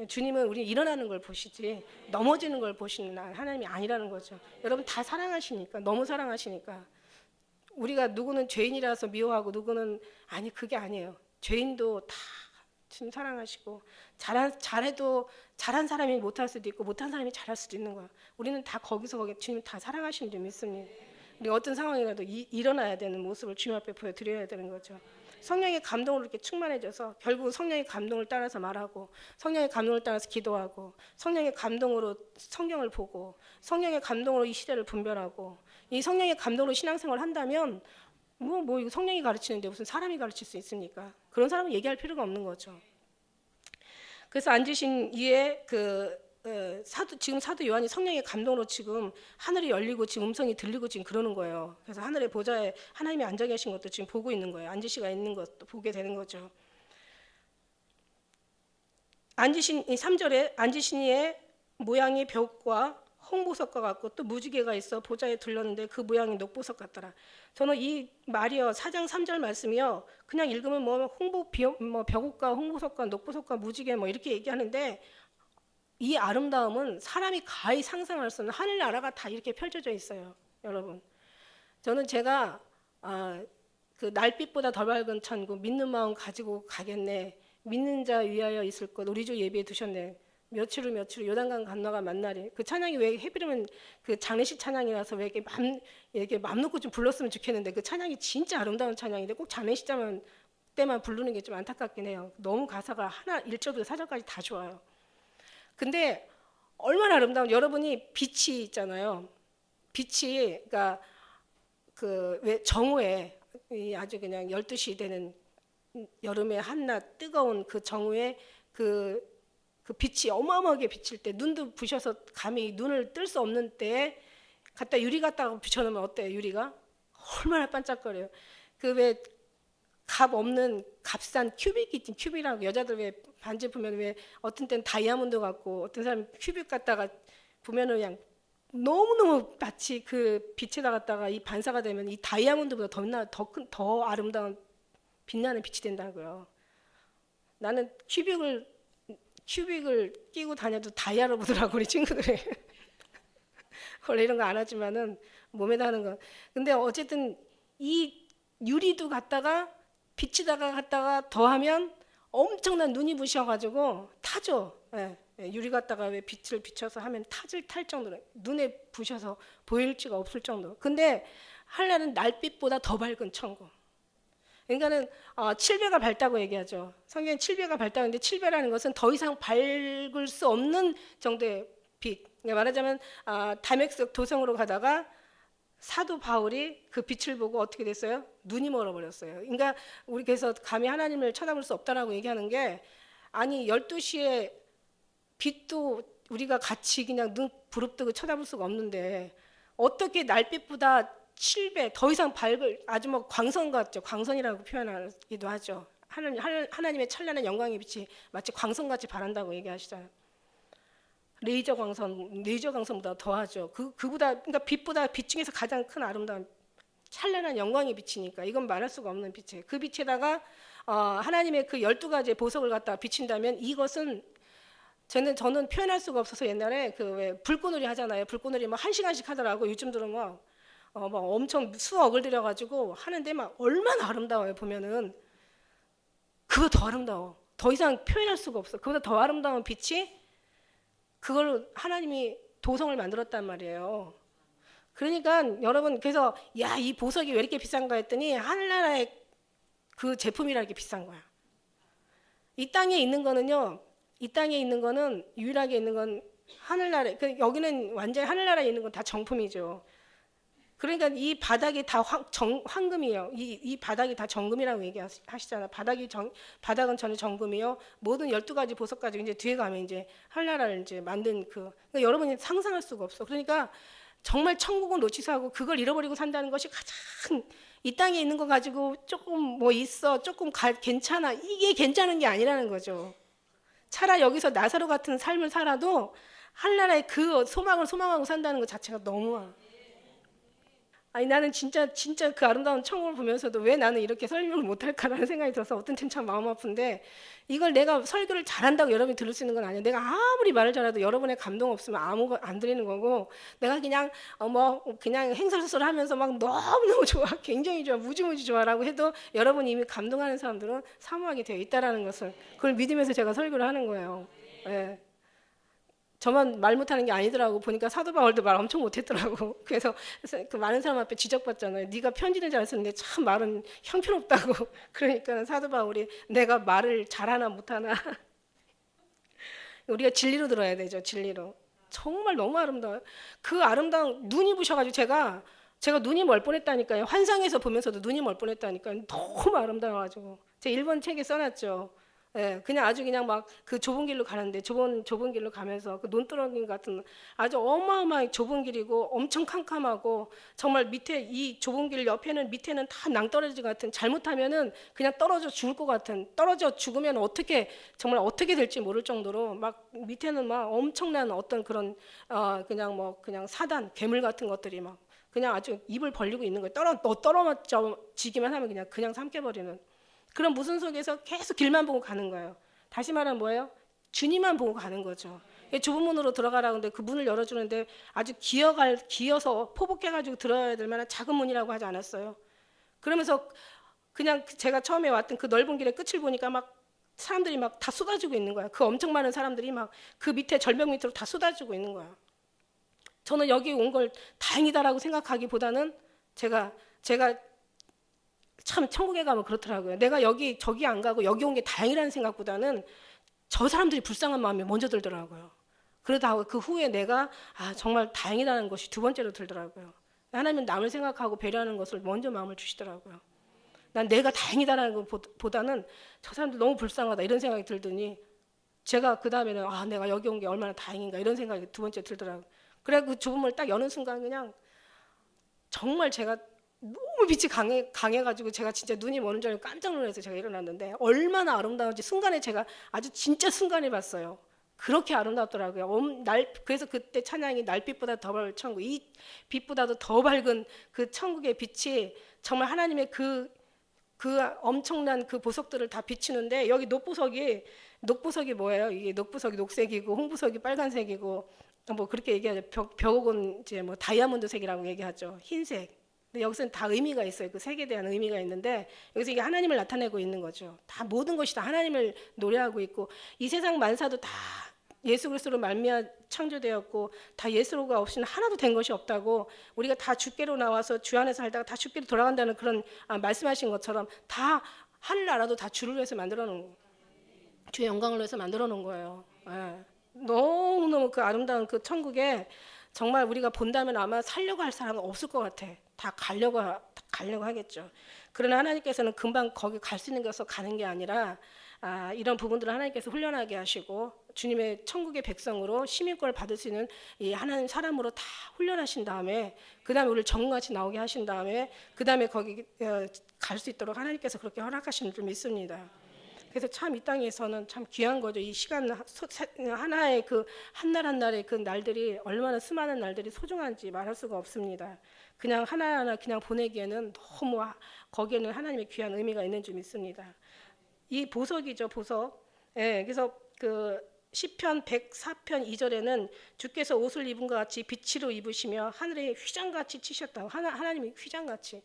A: 주님은 우리 일어나는 걸 보시지 넘어지는 걸 보시는 하나님이 아니라는 거죠. 여러분 다 사랑하시니까 너무 사랑하시니까 우리가 누구는 죄인이라서 미워하고 누구는 아니 그게 아니에요. 죄인도 다 주님 사랑하시고 잘해도 잘한 사람이 못할 수도 있고 못한 사람이 잘할 수도 있는 거야. 우리는 다 거기서 주님 다 사랑하시는 줄 믿습니다. 우리 어떤 상황이라도 일어나야 되는 모습을 주님 앞에 보여드려야 되는 거죠. 성령의 감동으로 이렇게 충만해져서 결국 성령의 감동을 따라서 말하고 성령의 감동을 따라서 기도하고 성령의 감동으로 성경을 보고 성령의 감동으로 이 시대를 분별하고 이 성령의 감동으로 신앙생활을 한다면 뭐 이거 성령이 가르치는데 무슨 사람이 가르칠 수 있습니까? 그런 사람은 얘기할 필요가 없는 거죠. 그래서 앉으신 이에 지금 사도 요한이 성령의 감동으로 지금 하늘이 열리고 지금 음성이 들리고 지금 그러는 거예요. 그래서 하늘의 보좌에 하나님이 앉아 계신 것도 지금 보고 있는 거예요. 앉으시가 있는 것도 보게 되는 거죠. 앉으신 이 3절에 앉으신 이의 모양이 벽과 홍보석과 같고 또 무지개가 있어 보좌에 둘렀는데 그 모양이 녹보석 같더라. 저는 이 말이요 4장 3절 말씀이요 그냥 읽으면 뭐 벽옥과 홍보석과 녹보석과 무지개 뭐 이렇게 얘기하는데 이 아름다움은 사람이 가히 상상할 수 없는 하늘나라가 다 이렇게 펼쳐져 있어요. 여러분 저는 제가 그 날빛보다 더 밝은 천국 믿는 마음 가지고 가겠네 믿는 자 위하여 있을 것 우리 주 예비해 두셨네 며칠 후 며칠 후 요단강 건너가 만날이 그 찬양이 왜 해비르면 그 장례식 찬양이라서 왜 이렇게 맘 놓고 좀 불렀으면 좋겠는데 그 찬양이 진짜 아름다운 찬양인데 꼭 장례식 때만 부르는 게 좀 안타깝긴 해요. 너무 가사가 하나 1절부터 4절까지 다 좋아요. 근데 얼마나 아름다운 여러분이 빛이 있잖아요. 빛이 그러니까 그 왜 정오에 아주 그냥 12시 되는 여름의 한낮 뜨거운 그 정오에 그 빛이 어마어마하게 비칠 때 눈도 부셔서 감히 눈을 뜰 수 없는 때에 갖다 유리 갖다가 비춰놓으면 어때요? 유리가 얼마나 반짝거려요. 그 왜 값 없는 값싼 큐빅 있지, 큐빅이라고 여자들 왜 반지 보면 왜 어떤 때는 다이아몬드 같고 어떤 사람 큐빅 갖다가 보면은 그냥 너무너무 마치 그 빛에다 갖다가 이 반사가 되면 이 다이아몬드보다 더 아름다운 빛나는 빛이 된다고요. 나는 큐빅을 끼고 다녀도 다이아로 보더라고 우리 친구들이. 원래 이런 거 안 하지만은 몸에다 하는 거. 근데 어쨌든 이 유리도 갖다가 빛에다가 갖다가 더하면 엄청난 눈이 부셔가지고 타죠. 예, 유리 갖다가 왜 빛을 비춰서 하면 탈 정도로 눈에 부셔서 보일 수가 없을 정도. 근데 하늘은 날빛보다 더 밝은 천국. 그러니까는 7배가 밝다고 얘기하죠. 성경에 7배가 밝다는데 7배라는 것은 더 이상 밝을 수 없는 정도의 빛. 그러니까 말하자면 다메섹 도성으로 가다가 사도 바울이 그 빛을 보고 어떻게 됐어요? 눈이 멀어버렸어요. 그러니까 우리 그래서 감히 하나님을 쳐다볼 수 없다라고 얘기하는 게 아니 12시에 빛도 우리가 같이 그냥 눈 부릅뜨고 쳐다볼 수가 없는데 어떻게 날빛보다 7배 더 이상 밝을 아주 뭐 광선 같죠. 광선이라고 표현하기도 하죠. 하나님의 찬란한 영광의 빛이 마치 광선같이 바란다고 얘기하시잖아요. 레이저 광선보다 더하죠. 그보다 그러니까 빛 중에서 가장 큰 아름다운 찬란한 영광의 빛이니까 이건 말할 수가 없는 빛이에요. 그 빛에다가 하나님의 그 12가지의 보석을 갖다 비친다면 이것은 저는 표현할 수가 없어서 옛날에 그 왜 불꽃놀이 하잖아요. 불꽃놀이 막 1시간씩 하더라고. 요즘 들은 막 엄청 수억을 들여가지고 하는데 막 얼마나 아름다워요. 보면은 그거 더 아름다워. 더 이상 표현할 수가 없어. 그보다 더 아름다운 빛이 그걸 하나님이 도성을 만들었단 말이에요. 그러니까 여러분 그래서 야, 이 보석이 왜 이렇게 비싼가 했더니 하늘나라의 그 제품이라 이렇게 비싼 거야. 이 땅에 있는 거는 유일하게 있는 건 하늘나라. 여기는 완전히 하늘나라에 있는 건 다 정품이죠. 그러니까 이 바닥이 다 황금이에요. 이 바닥이 다 정금이라고 얘기하시잖아요. 바닥은 전혀 정금이요. 모든 12가지 보석까지 이제 뒤에 가면 이제 하늘나라를 이제 만든 그러니까 여러분이 상상할 수가 없어. 그러니까 정말 천국은 놓치서 하고 그걸 잃어버리고 산다는 것이 가장 이 땅에 있는 거 가지고 조금 뭐 있어, 조금 괜찮아. 이게 괜찮은 게 아니라는 거죠. 차라리 여기서 나사로 같은 삶을 살아도 하늘나라의 그 소망을 소망하고 산다는 것 자체가 너무 아니 나는 진짜 그 아름다운 천국을 보면서도 왜 나는 이렇게 설명을 못할까라는 생각이 들어서 어떤 때는 참 마음 아픈데 이걸 내가 설교를 잘한다고 여러분이 들을 수 있는 건 아니에요. 내가 아무리 말을 잘해도 여러분의 감동 없으면 아무 안 들리는 거고 내가 그냥 그냥 행설수설하면서 막 너무너무 좋아, 굉장히 좋아, 무지무지 좋아라고 해도 여러분이 이미 감동하는 사람들은 사모하게 되어 있다라는 것을 그걸 믿으면서 제가 설교를 하는 거예요. 예. 저만 말 못하는 게 아니더라고. 보니까 사도 바울도 말 엄청 못했더라고. 그래서 그 많은 사람 앞에 지적받잖아요. 네가 편지는 잘 쓰는데 참 말은 형편없다고. 그러니까 사도 바울이 내가 말을 잘하나 못하나. 우리가 진리로 들어야 되죠. 진리로. 정말 너무 아름다워요. 그 아름다운 눈이 부셔가지고 제가 눈이 멀 뻔했다니까요. 환상에서 보면서도 눈이 멀 뻔했다니까요. 너무 아름다워가지고. 제 일본 책에 써놨죠. 예, 그냥 아주 그냥 막 그 좁은 길로 가는데 좁은 길로 가면서 그 논두렁이 같은 아주 어마어마하게 좁은 길이고 엄청 캄캄하고 정말 밑에 이 좁은 길 옆에는 밑에는 다 낭떠러지 같은 잘못하면은 그냥 떨어져 죽을 것 같은 떨어져 죽으면 정말 어떻게 될지 모를 정도로 막 밑에는 막 엄청난 어떤 그런 그냥 사단 괴물 같은 것들이 막 그냥 아주 입을 벌리고 있는 거예요. 떨어지기만 하면 그냥 삼켜버리는. 그런 모순 속에서 계속 길만 보고 가는 거예요. 다시 말하면 뭐예요? 주님만 보고 가는 거죠. 좁은 문으로 들어가라고 하는데 그 문을 열어주는데 아주 기어서 포복해가지고 들어야 될 만한 작은 문이라고 하지 않았어요. 그러면서 그냥 제가 처음에 왔던 그 넓은 길의 끝을 보니까 막 사람들이 막 다 쏟아지고 있는 거야. 그 엄청 많은 사람들이 막 그 밑에 절벽 밑으로 다 쏟아지고 있는 거야. 저는 여기 온 걸 다행이다라고 생각하기보다는 제가 참 천국에 가면 그렇더라고요. 내가 여기 저기 안 가고 여기 온 게 다행이라는 생각보다는 저 사람들이 불쌍한 마음이 먼저 들더라고요. 그러다 그 후에 내가 정말 다행이라는 것이 두 번째로 들더라고요. 하나님은 남을 생각하고 배려하는 것을 먼저 마음을 주시더라고요. 난 내가 다행이다라는 것보다는 저 사람들 너무 불쌍하다 이런 생각이 들더니 제가 그 다음에는 내가 여기 온 게 얼마나 다행인가 이런 생각이 두 번째 들더라고요. 그래 그 좁음을 딱 여는 순간 그냥 정말 제가 너무 빛이 강해가지고 제가 진짜 눈이 머는 줄 알고 깜짝 놀라서 제가 일어났는데 얼마나 아름다운지 순간에 제가 아주 진짜 순간에 봤어요. 그렇게 아름답더라고요. 그래서 그때 찬양이 날빛보다 더 밝은 천국, 이 빛보다도 더 밝은 그 천국의 빛이 정말 하나님의 그 엄청난 그 보석들을 다 비치는데 여기 녹보석이 뭐예요? 이게 녹보석이 녹색이고 홍보석이 빨간색이고 뭐 그렇게 얘기하죠. 벽은 이제 뭐 다이아몬드색이라고 얘기하죠. 흰색. 근데 여기서는 다 의미가 있어요. 그 색에 대한 의미가 있는데 여기서 이게 하나님을 나타내고 있는 거죠. 다 모든 것이 다 하나님을 노래하고 있고 이 세상 만사도 다 예수 그리스도로 말미암아 창조되었고 다 예수가 없이는 하나도 된 것이 없다고 우리가 다 주께로 나와서 주 안에서 살다가 다 주께로 돌아간다는 그런 말씀하신 것처럼 다 하늘나라도 다 주를 위해서 만들어 놓은 주의 영광을 위해서 만들어 놓은 거예요. 예. 너무너무 그 아름다운 그 천국에 정말 우리가 본다면 아마 살려고 할 사람은 없을 것 같아. 다 가려고 하겠죠. 그러나 하나님께서는 금방 거기 갈 수 있는 것으로 가는 게 아니라 이런 부분들을 하나님께서 훈련하게 하시고 주님의 천국의 백성으로 시민권을 받을 수 있는 이 하나님 사람으로 다 훈련하신 다음에 그 다음에 우리를 전같이 나오게 하신 다음에 그 다음에 거기 갈 수 있도록 하나님께서 그렇게 허락하시는 줄 믿습니다. 그래서 참 이 땅에서는 참 귀한 거죠. 이 시간 하나의 그 한 날 한 날의 그 날들이 얼마나 수많은 날들이 소중한지 말할 수가 없습니다. 그냥 하나하나 그냥 보내기에는 너무 거기에는 하나님의 귀한 의미가 있는 줄 믿습니다. 이 보석이죠, 보석. 예, 그래서 그 시편 104편 2절에는 주께서 옷을 입은 것 같이 빛으로 입으시며 하늘에 휘장같이 치셨다고. 하나님이 휘장같이.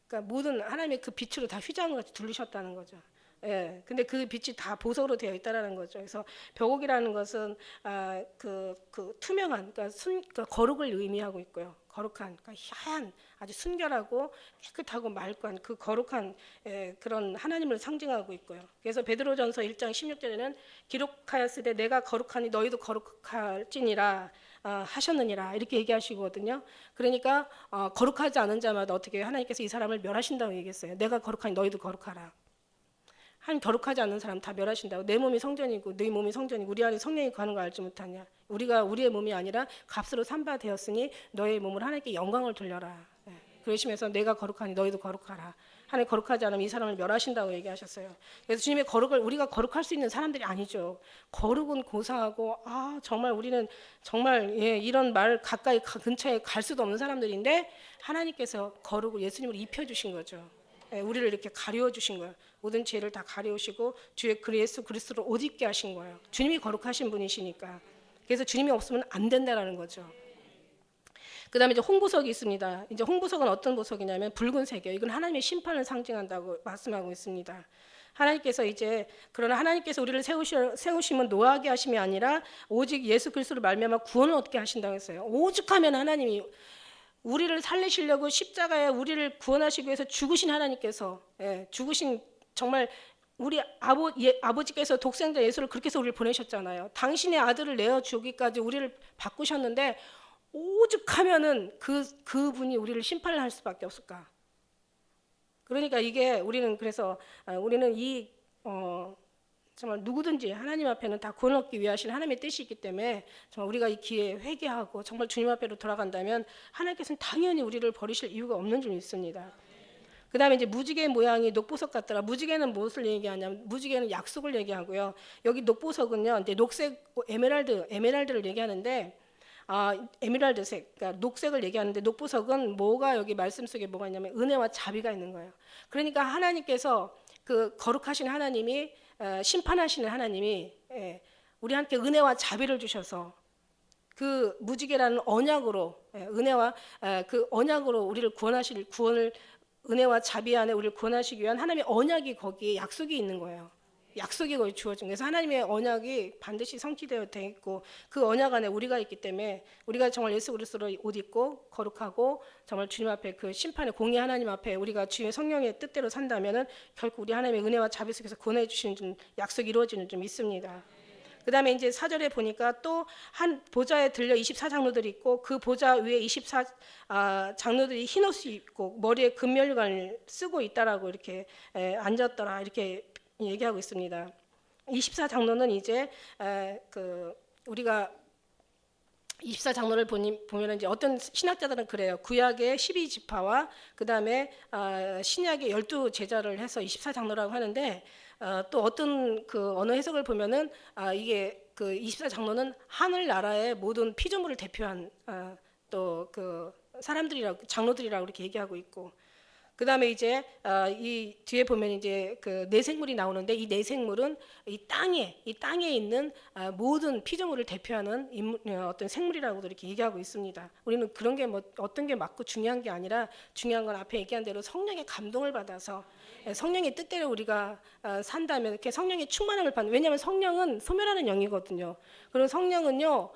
A: 그러니까 모든 하나님의 그 빛으로 다 휘장같이 둘르셨다는 거죠. 예, 근데 그 빛이 다 보석으로 되어 있다라는 거죠. 그래서 벽옥이라는 것은 그 투명한, 그러니까 거룩을 의미하고 있고요. 거룩한, 그러니까 하얀, 아주 순결하고 깨끗하고 맑고 그 거룩한 그런 하나님을 상징하고 있고요. 그래서 베드로전서 1장 16절에는 기록하였으되 내가 거룩하니 너희도 거룩할지니라 하셨느니라 이렇게 얘기하시거든요. 그러니까 거룩하지 않은 자마다 어떻게 하나님께서 이 사람을 멸하신다고 얘기했어요. 내가 거룩하니 너희도 거룩하라. 한 거룩하지 않는 사람 다 멸하신다고. 내 몸이 성전이고 네 몸이 성전이고 우리 안에 성령이 거하는 걸 알지 못하냐. 우리가 우리의 몸이 아니라 값으로 산 바 되었으니 너의 몸을 하나님께 영광을 돌려라. 그러시면서 내가 거룩하니 너희도 거룩하라. 하나님 거룩하지 않으면 이 사람을 멸하신다고 얘기하셨어요. 그래서 주님의 거룩을 우리가 거룩할 수 있는 사람들이 아니죠. 거룩은 고사하고 정말 우리는 정말 이런 말 가까이 근처에 갈 수도 없는 사람들인데 하나님께서 거룩을 예수님을 입혀주신 거죠. 우리를 이렇게 가리워 주신 거예요. 모든 죄를 다 가리우시고 주의 예수 그리스도를 옷 입게 하신 거예요. 주님이 거룩하신 분이시니까. 그래서 주님이 없으면 안 된다라는 거죠. 그다음에 이제 홍보석이 있습니다. 이제 홍보석은 어떤 보석이냐면 붉은색이에요. 이건 하나님의 심판을 상징한다고 말씀하고 있습니다. 하나님께서 그러나 하나님께서 우리를 세우심은 노하게 하심이 아니라 오직 예수 그리스도로 말미암아 구원을 얻게 하신다고 했어요. 오죽하면 하나님이 우리를 살리시려고 십자가에 우리를 구원하시기 위해서 죽으신 하나님께서 죽으신 정말 우리 아버지께서 독생자 예수를 그렇게 해서 우리를 보내셨잖아요. 당신의 아들을 내어 주기까지 우리를 바꾸셨는데 오죽하면은 그분이 우리를 심판을 할 수밖에 없을까? 그러니까 이게 우리는 정말 누구든지 하나님 앞에는 다 구원 얻기 위하신 하나님의 뜻이 있기 때문에 정말 우리가 이 기회에 회개하고 정말 주님 앞에로 돌아간다면 하나님께서는 당연히 우리를 버리실 이유가 없는 줄 믿습니다. 그 다음에 이제 무지개 모양이 녹보석 같더라. 무지개는 무엇을 얘기하냐면 무지개는 약속을 얘기하고요. 여기 녹보석은요, 이제 녹색 에메랄드를 얘기하는데 에메랄드색, 그러니까 녹색을 얘기하는데 녹보석은 여기 말씀 속에 뭐가 있냐면 은혜와 자비가 있는 거예요. 그러니까 하나님께서 그 거룩하신 하나님이 심판하시는 하나님이 우리한테 은혜와 자비를 주셔서 그 무지개라는 언약으로 은혜와 그 언약으로 우리를 구원을 은혜와 자비 안에 우리를 구원하시기 위한 하나님의 언약이 거기에 약속이 있는 거예요. 약속이 거의 주어진 거예요. 그래서 하나님의 언약이 반드시 성취되어 있고 그 언약 안에 우리가 있기 때문에 우리가 정말 예수 그리스도로 옷 입고 거룩하고 정말 주님 앞에 그 심판의 공의 하나님 앞에 우리가 주의 성령의 뜻대로 산다면은 결국 우리 하나님의 은혜와 자비 속에서 구원해 주시는 좀 약속이 이루어지는 좀 있습니다. 그다음에 이제 4절에 보니까 또 한 보좌에 들려 24장로들이 있고 그 보좌 위에 24 장로들이 흰 옷을 입고 머리에 금면류관을 쓰고 있다라고 이렇게 앉았더라 이렇게 얘기하고 있습니다. 24장로는 이제 그 우리가 24장로를 보면 이제 어떤 신학자들은 그래요. 구약의 12지파와 그다음에 신약의 12제자를 해서 24장로라고 하는데 또 어떤 그 언어 해석을 보면은 이게 그 24장로는 하늘나라의 모든 피조물을 대표한 또 그 사람들이라고 장로들이라고 이렇게 얘기하고 있고 그다음에 이제 이 뒤에 보면 이제 그 내생물이 나오는데 이 내생물은 이 땅에 있는 모든 피조물을 대표하는 어떤 생물이라고도 이렇게 얘기하고 있습니다. 우리는 그런 게 뭐 어떤 게 맞고 중요한 게 아니라 중요한 건 앞에 얘기한 대로 성령의 감동을 받아서 성령의 뜻대로 우리가 산다면 이렇게 성령의 충만함을 받는. 왜냐하면 성령은 소멸하는 영이거든요. 그리고 성령은요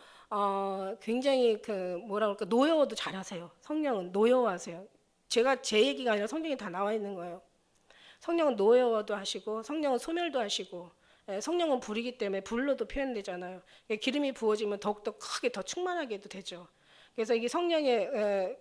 A: 굉장히 그 뭐라 그럴까 노여워도 잘하세요. 성령은 노여워하세요. 제가 제 얘기가 아니라 성경에 다 나와 있는 거예요. 성령은 노여워도 하시고 성령은 소멸도 하시고 성령은 불이기 때문에 불로도 표현되잖아요. 기름이 부어지면 더욱더 크게 더 충만하게도 되죠. 그래서 이게 성령의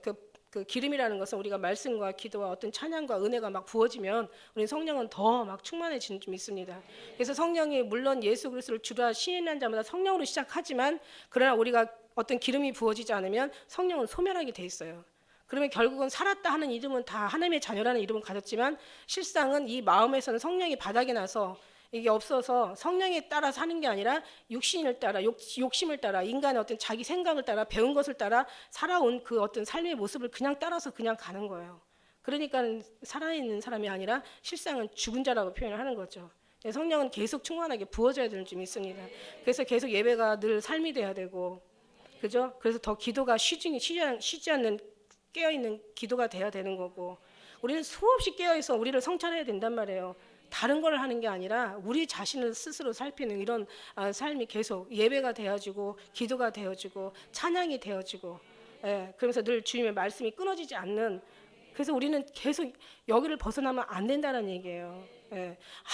A: 그 기름이라는 것은 우리가 말씀과 기도와 어떤 찬양과 은혜가 막 부어지면 우리 성령은 더 막 충만해지는 좀 있습니다. 그래서 성령이 물론 예수 그리스도를 주라 시인한 자마다 성령으로 시작하지만 그러나 우리가 어떤 기름이 부어지지 않으면 성령은 소멸하게 돼 있어요. 그러면 결국은 살았다 하는 이름은 다 하나님의 자녀라는 이름을 가졌지만 실상은 이 마음에서는 성령이 바닥이 나서 이게 없어서 성령에 따라 사는 게 아니라 육신을 따라 욕심을 따라 인간의 어떤 자기 생각을 따라 배운 것을 따라 살아온 그 어떤 삶의 모습을 그냥 따라서 그냥 가는 거예요. 그러니까 살아있는 사람이 아니라 실상은 죽은 자라고 표현을 하는 거죠. 성령은 계속 충만하게 부어져야 되는 점이 있습니다. 그래서 계속 예배가 늘 삶이 돼야 되고 그죠? 그래서 더 기도가 쉬지 않는 깨어있는 기도가 돼야 되는 거고 우리는 수없이 깨어있어 우리를 성찰해야 된단 말이에요. 다른 걸 하는 게 아니라 우리 자신을 스스로 살피는 이런 삶이 계속 예배가 되어지고 기도가 되어지고 찬양이 되어지고 그러면서 늘 주님의 말씀이 끊어지지 않는 그래서 우리는 계속 여기를 벗어나면 안 된다는 얘기예요.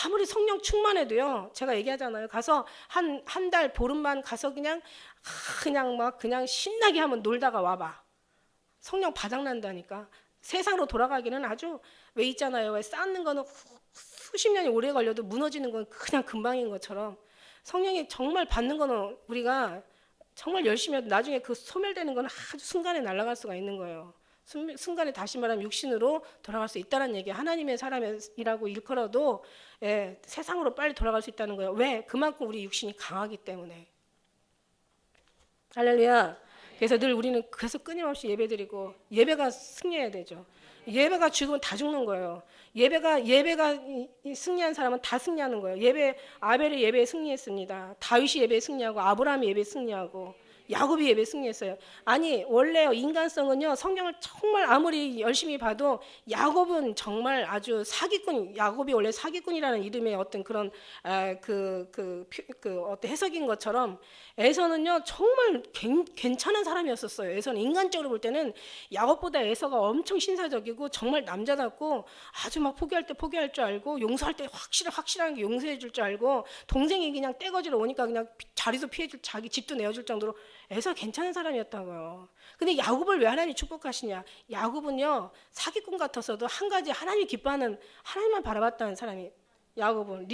A: 아무리 성령 충만해도요. 제가 얘기하잖아요. 가서 한 달 보름만 가서 그냥 막 그냥 신나게 한번 놀다가 와봐. 성령 바닥난다니까. 세상으로 돌아가기는 아주 왜 있잖아요. 왜 쌓는 거는 수십 년이 오래 걸려도 무너지는 건 그냥 금방인 것처럼 성령이 정말 받는 거는 우리가 정말 열심히 해도 나중에 그 소멸되는 건 아주 순간에 날아갈 수가 있는 거예요. 순간에 다시 말하면 육신으로 돌아갈 수 있다는 얘기. 하나님의 사람이라고 일컬어도 세상으로 빨리 돌아갈 수 있다는 거예요. 왜? 그만큼 우리 육신이 강하기 때문에. 할렐루야. 그래서 늘 우리는 계속 끊임없이 예배드리고 예배가 승리해야 되죠. 예배가 죽으면 다 죽는 거예요. 예배가 승리한 사람은 다 승리하는 거예요. 아벨이 예배에 승리했습니다. 다윗이 예배에 승리하고 아브라함이 예배에 승리하고 야곱이 예배에 승리했어요. 아니 원래 인간성은요 성경을 정말 아무리 열심히 봐도 야곱은 정말 아주 사기꾼. 야곱이 원래 사기꾼이라는 이름의 어떤 그런 어떤 해석인 것처럼 에서는요 정말 괜찮은 사람이었었어요. 에서는 인간적으로 볼 때는 야곱보다 에서가 엄청 신사적이고 정말 남자답고 아주 막 포기할 때 포기할 줄 알고 용서할 때 확실한 게 용서해 줄 줄 알고 동생이 그냥 떼거지로 오니까 그냥 자리도 피해줄 자기 집도 내어줄 정도로 에서 괜찮은 사람이었다고요. 근데 야곱을 왜 하나님이 축복하시냐? 야곱은요 사기꾼 같았어도 한 가지 하나님이 기뻐하는 하나님만 바라봤다는 사람이 야곱은.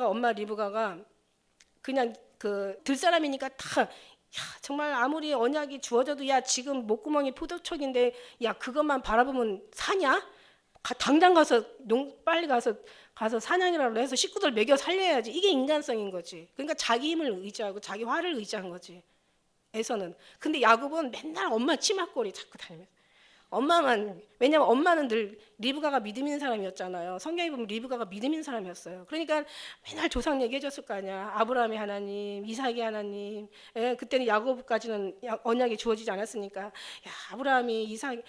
A: 엄마 리브가가 그냥 그 들사람이니까 다 정말 아무리 언약이 주어져도 야 지금 목구멍이 포도촉인데 야 그것만 바라보면 사냐? 당장 가서 빨리 가서 사냥이라고 해서 식구들 먹여 살려야지. 이게 인간성인 거지. 그러니까 자기 힘을 의지하고 자기 화를 의지한 거지. 에서는. 근데 야곱은 맨날 엄마 치마거리 자꾸 다니면서 엄마만, 왜냐면 엄마는 늘 리브가가 믿음 있는 사람이었잖아요. 성경에 보면 리브가가 믿음 있는 사람이었어요. 그러니까 맨날 조상 얘기해줬을 거 아니야. 아브라함의 하나님, 이삭의 하나님. 예, 그때는 야고보까지는 언약이 주어지지 않았으니까, 야, 아브라함이 이삭,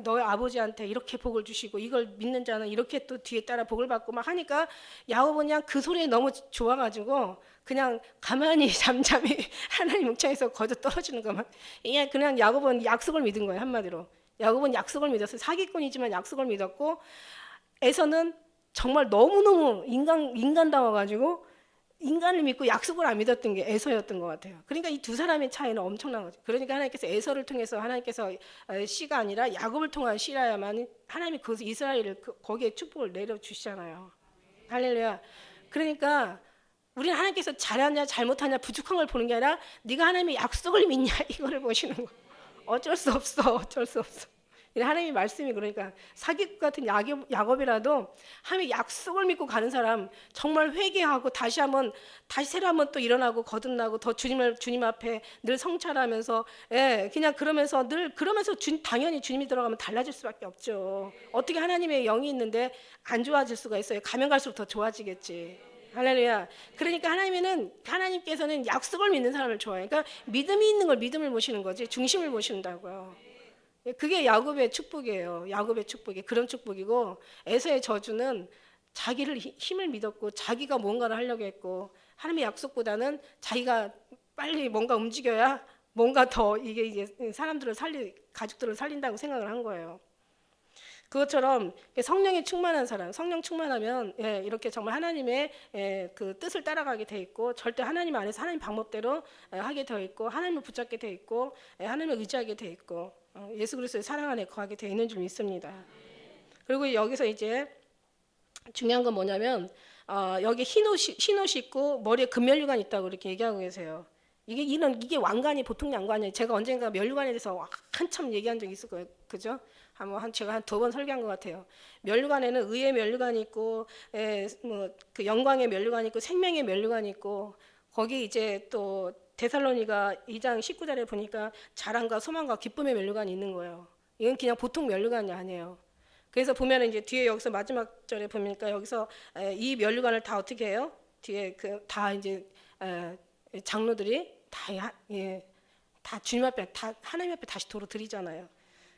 A: 너의 아버지한테 이렇게 복을 주시고 이걸 믿는 자는 이렇게 또 뒤에 따라 복을 받고 막 하니까 야고보는 그냥 그 소리에 너무 좋아가지고 그냥 가만히 잠잠히 하나님 묵상에서 거저 떨어지는 것만. 그냥 야고보는 약속을 믿은 거예요. 한마디로 야고보는 약속을 믿었어요. 사기꾼이지만 약속을 믿었고, 에서는 정말 너무너무 인간다워가지고 인간을 믿고 약속을 안 믿었던 게 에서였던 것 같아요. 그러니까 이 두 사람의 차이는 엄청난 거죠. 그러니까 하나님께서 에서를 통해서 하나님께서 씨가 아니라 야곱을 통한 씨라야만 하나님이 그 이스라엘을 거기에 축복을 내려주시잖아요. 할렐루야. 그러니까 우리는 하나님께서 잘하냐 잘못하냐 부족한 걸 보는 게 아니라 네가 하나님의 약속을 믿냐 이거를 보시는 거예요. 어쩔 수 없어. 어쩔 수 없어. 하나님의 말씀이 그러니까 사기꾼 같은 야곱이라도 하나님의 약속을 믿고 가는 사람, 정말 회개하고 다시 새로 한번 또 일어나고 거듭나고 더 주님 앞에 늘 성찰하면서, 그냥 그러면서 당연히 주님이 들어가면 달라질 수밖에 없죠. 어떻게 하나님의 영이 있는데 안 좋아질 수가 있어요. 가면 갈수록 더 좋아지겠지. 할렐루야. 그러니까 하나님께서는 약속을 믿는 사람을 좋아해요. 그러니까 믿음이 있는 걸 믿음을 모시는 거지, 중심을 모신다고요. 그게 야곱의 축복이에요. 야곱의 축복이 그런 축복이고, 에서의 저주는 자기를 힘을 믿었고 자기가 뭔가를 하려고 했고, 하나님의 약속보다는 자기가 빨리 뭔가 움직여야 뭔가 더 이게 가족들을 살린다고 생각을 한 거예요. 그것처럼 성령에 충만한 사람, 성령 충만하면 이렇게 정말 하나님의 그 뜻을 따라가게 돼 있고, 절대 하나님 안에서 하나님 방법대로 하게 되어 있고, 하나님을 붙잡게 돼 있고, 하나님을 의지하게 돼 있고, 예수 그리스도의 사랑 안에 거하게 돼 있는 줄 믿습니다. 그리고 여기서 이제 중요한 건 뭐냐면, 여기 흰 옷이 있고 머리에 금면류관이 있다고 이렇게 얘기하고 계세요. 이게 왕관이 보통 왕관이에요. 제가 언젠가 면류관에 대해서 한참 얘기한 적이 있을 거예요. 그죠? 제가 한 2번 설교한 것 같아요. 면류관에는 의의 면류관이 있고, 그 영광의 면류관이 있고, 생명의 면류관이 있고, 거기 이제 또 데살로니가 2장 19절에 보니까 자랑과 소망과 기쁨의 면류관이 있는 거예요. 이건 그냥 보통 면류관이 아니에요. 그래서 보면 이제 뒤에 여기서 마지막 절에 보니까 여기서 이 면류관을 다 어떻게 해요? 뒤에 다 이제 장로들이 다 주님 앞에, 다 하나님 앞에 다시 도로 드리잖아요.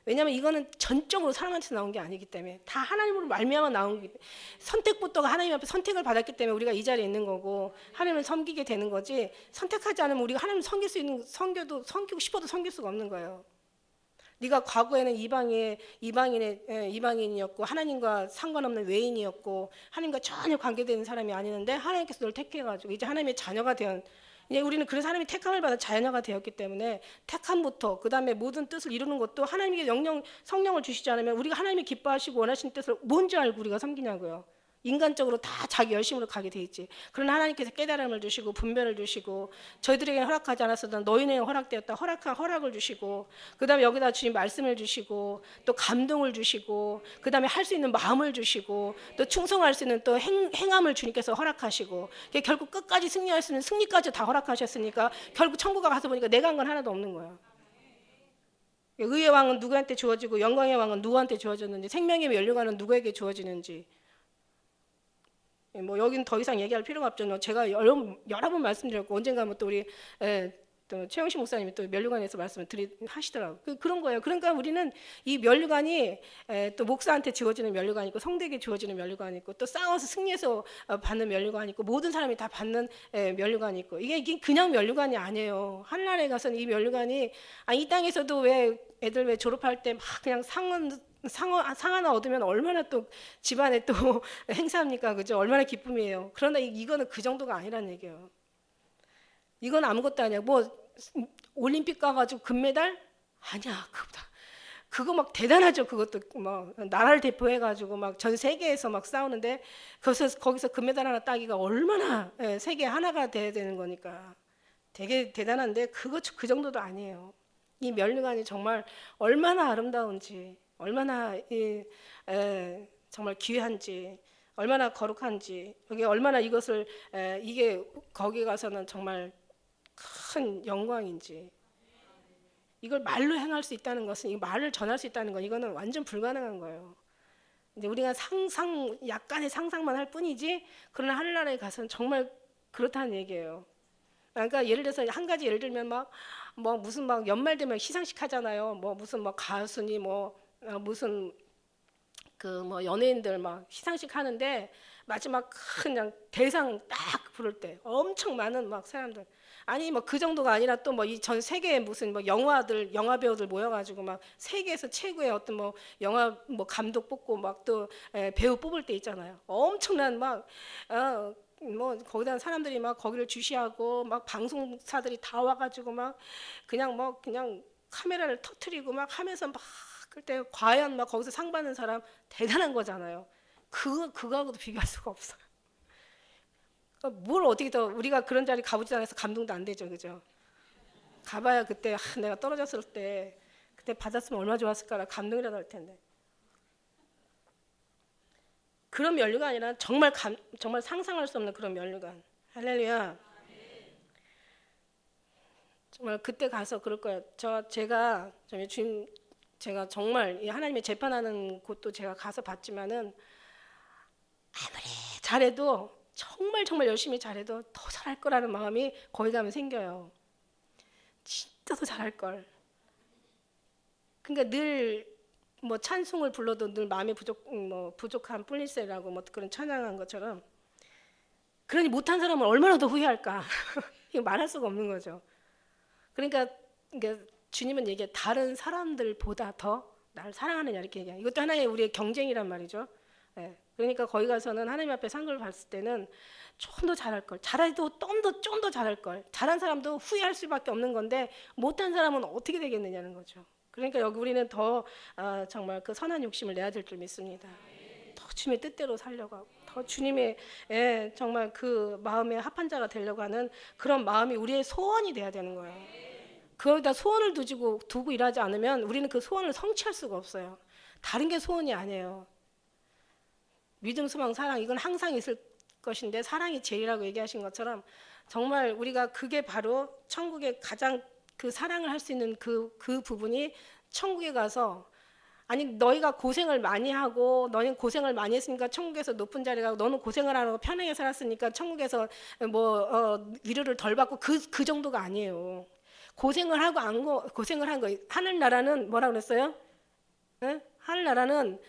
A: 왜냐하면 이거는 전적으로 사람한테서 나온 게 아니기 때문에, 다 하나님으로 말미암아 나온 게, 선택부터가 하나님 앞에 선택을 받았기 때문에 우리가 이 자리에 있는 거고 하나님을 섬기게 되는 거지, 선택하지 않으면 우리가 하나님을 섬길 수 있는, 섬기고 싶어도 섬길 수가 없는 거예요. 네가 과거에는 이방인이었고 하나님과 상관없는 외인이었고 하나님과 전혀 관계되는 사람이 아니는데 하나님께서 널 택해가지고 이제 하나님의 자녀가 된, 이제 우리는 그래서 하나님의 택함을 받아 자녀가 되었기 때문에, 택함부터 그 다음에 모든 뜻을 이루는 것도 하나님께 성령을 주시지 않으면 우리가 하나님이 기뻐하시고 원하시는 뜻을 뭔지 알고 우리가 섬기냐고요. 인간적으로 다 자기 열심으로 가게 돼 있지. 그러나 하나님께서 깨달음을 주시고 분별을 주시고, 저희들에게 허락하지 않았어도 너희에게 허락되었다 허락을 주시고, 그 다음에 여기다 주님 말씀을 주시고, 또 감동을 주시고, 그 다음에 할 수 있는 마음을 주시고, 또 충성할 수 있는 또 행함을 주님께서 허락하시고, 결국 끝까지 승리할 수 있는 승리까지 다 허락하셨으니까 결국 천국에 가서 보니까 내가 한 건 하나도 없는 거야. 의의 왕은 누구한테 주어지고 영광의 왕은 누구한테 주어졌는지, 생명의 면류관은 누구에게 주어지는지, 뭐 여기는 더 이상 얘기할 필요가 없죠. 제가 여러 번 말씀드렸고, 언젠가 또 우리 또 최영식 목사님이 또 면류관에서 말씀을 하시더라고요. 그런 거예요. 그러니까 우리는 이 면류관이 또 목사한테 주어지는 면류관이 있고, 성도에게 주어지는 면류관이 있고, 또 싸워서 승리해서 받는 면류관이 있고, 모든 사람이 다 받는 면류관이 있고, 이게 그냥 면류관이 아니에요. 하늘나라에 가서는 이 면류관이, 이 땅에서도 왜 애들 왜 졸업할 때 막 그냥 상 하나 얻으면 얼마나 또 집안에 또 행사합니까? 그죠? 얼마나 기쁨이에요. 그러나 이거는 그 정도가 아니란 얘기예요. 이건 아무것도 아니야. 뭐 올림픽 가가지고 금메달? 아니야. 그거 막 대단하죠. 그것도 막 나라를 대표해가지고 막 전 세계에서 막 싸우는데, 거기서 금메달 하나 따기가 얼마나 세계 하나가 돼야 되는 거니까 되게 대단한데, 그 정도도 아니에요. 이 면류관이 정말 얼마나 아름다운지, 얼마나 정말 귀한지, 얼마나 거룩한지, 여기 얼마나 이게 거기 가서는 정말 큰 영광인지, 이걸 말로 행할 수 있다는 것은, 이 말을 전할 수 있다는 건 이거는 완전 불가능한 거예요. 이제 우리가 약간의 상상만 할 뿐이지, 그러나 하늘나라에 가서는 정말 그렇다는 얘기예요. 그러니까 예를 들어서 한 가지 예를 들면 뭐 무슨 막 연말 되면 시상식 하잖아요. 뭐 무슨 뭐 가수니 뭐 무슨 그 뭐 연예인들 막 시상식 하는데 마지막 그냥 대상 딱 부를 때 엄청 많은 막 사람들, 아니 뭐 그 정도가 아니라 또 뭐 이 전 세계에 무슨 뭐 영화 배우들 모여가지고 막 세계에서 최고의 어떤 뭐 영화 뭐 감독 뽑고 막 또 배우 뽑을 때 있잖아요. 엄청난 뭐 거기다 사람들이 막 거기를 주시하고 막 방송사들이 다 와가지고 막 그냥 카메라를 터트리고 막 하면서 막 그때 과연 막 거기서 상 받는 사람 대단한 거잖아요. 그거하고도 비교할 수가 없어요. 그러니까 뭘 어떻게 더 우리가 그런 자리 가보지 않아서 감동도 안 되죠, 그죠? 가봐야 그때 내가 떨어졌을 때 그때 받았으면 얼마나 좋았을까라 감동이라도 할 텐데. 그런 면류가 아니라 정말 상상할 수 없는 그런 면류관. 할렐루야. 정말 그때 가서 그럴 거예요. 제가 정말 이 하나님의 재판하는 곳도 제가 가서 봤지만은 아무리 잘해도 정말 열심히 잘해도 더 잘할 거라는 마음이 거기 가면 생겨요. 진짜 더 잘할 걸. 그러니까 늘 뭐 찬송을 불러도 늘 마음이 부족한 뿐일세라고 뭐 그런 찬양한 것처럼, 그러니 못한 사람은 얼마나 더 후회할까. 이거 말할 수가 없는 거죠. 그러니까 주님은 얘기해, 다른 사람들보다 더 나를 사랑하느냐 이렇게 얘기해요. 이것도 하나의 우리의 경쟁이란 말이죠. 예. 그러니까 거기 가서는 하나님 앞에 상급을 받을 때는 좀 더 잘할 걸, 잘해도 좀 더 잘할 걸. 잘한 사람도 후회할 수밖에 없는 건데 못한 사람은 어떻게 되겠느냐는 거죠. 그러니까 여기 우리는 더 정말 그 선한 욕심을 내야 될 줄 믿습니다. 더 주님의 뜻대로 살려고 하고, 더 주님의 정말 그 마음에 합한 자가 되려고 하는 그런 마음이 우리의 소원이 돼야 되는 거예요. 거기다 소원을 두고 일하지 않으면 우리는 그 소원을 성취할 수가 없어요. 다른 게 소원이 아니에요. 믿음, 소망, 사랑, 이건 항상 있을 것인데 사랑이 제일이라고 얘기하신 것처럼 정말 우리가 그게 바로 천국의 가장 그 사랑을 할 수 있는 그 부분이, 천국에 가서, 아니 너희가 고생을 많이 하고 너희는 고생을 많이 했으니까 천국에서 높은 자리 가고, 너는 고생을 안 하고 편하게 살았으니까 천국에서 위로를 덜 받고 그 정도가 아니에요. 고생을 하고 고생을 한 거. 하늘나라는 뭐라고 그랬어요? 에? 하늘나라는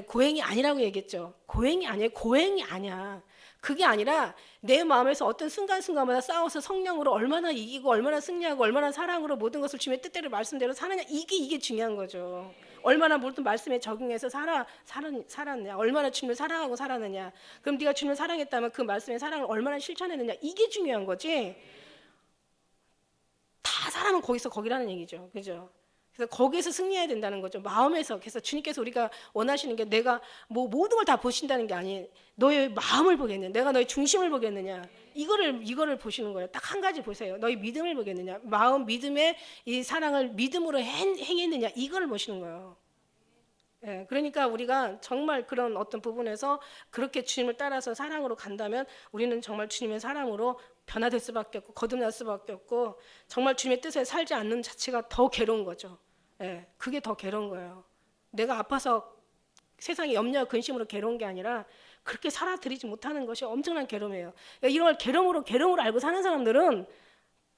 A: 고행이 아니라고 얘기했죠. 고행이 아니에요. 고행이 아니야. 그게 아니라 내 마음에서 어떤 순간순간마다 싸워서 성령으로 얼마나 이기고 얼마나 승리하고 얼마나 사랑으로 모든 것을 주님의 뜻대로 말씀대로 사느냐, 이게 중요한 거죠. 얼마나 모든 말씀에 적용해서 살았냐, 얼마나 주님을 사랑하고 살았느냐. 그럼 네가 주님을 사랑했다면 그 말씀의 사랑을 얼마나 실천했느냐, 이게 중요한 거지. 다 사람은 거기라는 얘기죠. 그죠? 그래서 거기에서 승리해야 된다는 거죠. 마음에서. 그래서 주님께서 우리가 원하시는 게 내가 뭐 모든 걸 다 보신다는 게 아니에요. 너의 마음을 보겠느냐, 내가 너의 중심을 보겠느냐, 이거를 보시는 거예요. 딱 한 가지 보세요. 너의 믿음을 보겠느냐, 마음 믿음의 이 사랑을 믿음으로 행했느냐, 이걸 보시는 거예요. 예, 그러니까 우리가 정말 그런 어떤 부분에서 그렇게 주님을 따라서 사랑으로 간다면 우리는 정말 주님의 사랑으로 변화될 수밖에 없고 거듭날 수밖에 없고, 정말 주님의 뜻에 살지 않는 자체가 더 괴로운 거죠. 예, 그게 더 괴로운 거예요. 내가 아파서 세상에 염려와 근심으로 괴로운 게 아니라 그렇게 살아들이지 못하는 것이 엄청난 괴로움이에요. 이런 걸 괴로움으로 알고 사는 사람들은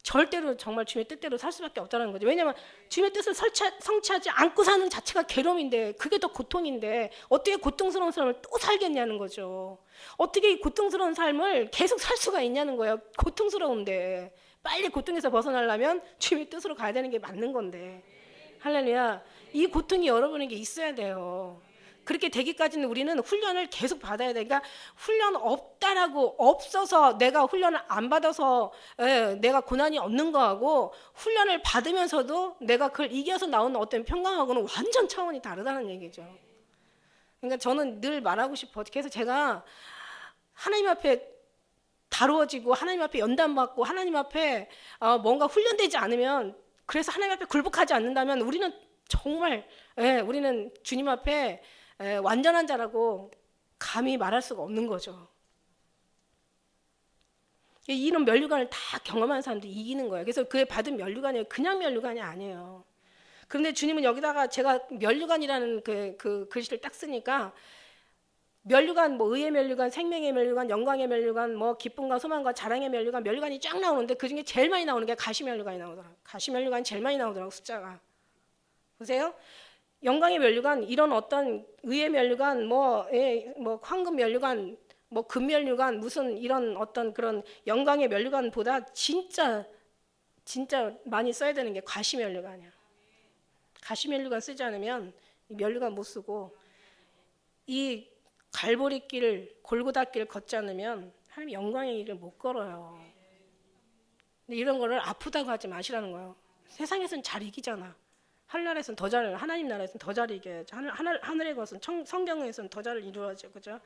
A: 절대로 정말 주님의 뜻대로 살 수밖에 없다는 거죠. 왜냐하면 주님의 뜻을 성취하지 않고 사는 자체가 괴로움인데, 그게 더 고통인데 어떻게 고통스러운 삶을 또 살겠냐는 거죠. 어떻게 이 고통스러운 삶을 계속 살 수가 있냐는 거예요. 고통스러운데 빨리 고통에서 벗어나려면 주님의 뜻으로 가야 되는 게 맞는 건데. 할렐루야. 이 고통이 여러분에게 있어야 돼요. 그렇게 되기까지는 우리는 훈련을 계속 받아야 돼. 그러니까 훈련 없어서 내가 훈련을 안 받아서 내가 고난이 없는 거하고, 훈련을 받으면서도 내가 그걸 이겨서 나오는 어떤 평강하고는 완전 차원이 다르다는 얘기죠. 그러니까 저는 늘 말하고 싶어. 그래서 제가 하나님 앞에 다루어지고 하나님 앞에 연단받고 하나님 앞에 뭔가 훈련되지 않으면, 그래서 하나님 앞에 굴복하지 않는다면 우리는 정말 우리는 주님 앞에 완전한 자라고 감히 말할 수가 없는 거죠. 이런 면류관을 다 경험한 사람들이 이기는 거예요. 그래서 그에 받은 면류관이 그냥 면류관이 아니에요. 그런데 주님은 여기다가 제가 면류관이라는 그 글씨를 딱 쓰니까 면류관, 뭐 의의 면류관, 생명의 면류관, 영광의 면류관, 뭐 기쁨과 소망과 자랑의 면류관, 면류관이 쫙 나오는데 그 중에 제일 많이 나오는 게 가시 면류관이 나오더라고요. 가시 면류관이 제일 많이 나오더라고요, 숫자가. 보세요. 영광의 면류관, 이런 어떤 의의 면류관, 뭐 황금 면류관, 뭐 금 면류관, 무슨 이런 어떤 그런 영광의 면류관보다 진짜 많이 써야 되는 게 가시 면류관이야. 가시 면류관 쓰지 않으면 이 면류관 못 쓰고, 이 갈보리 길, 골고다 길 걷지 않으면 하나님 영광의 길을 못 걸어요. 근데 이런 거를 아프다고 하지 마시라는 거예요. 세상에서는 잘 이기잖아. 하늘나라에서는 더 잘, 하나님 나라에서는 더 잘 이겨야죠. 하늘의 것은 성경에서는 더 잘 이루어져, 그죠?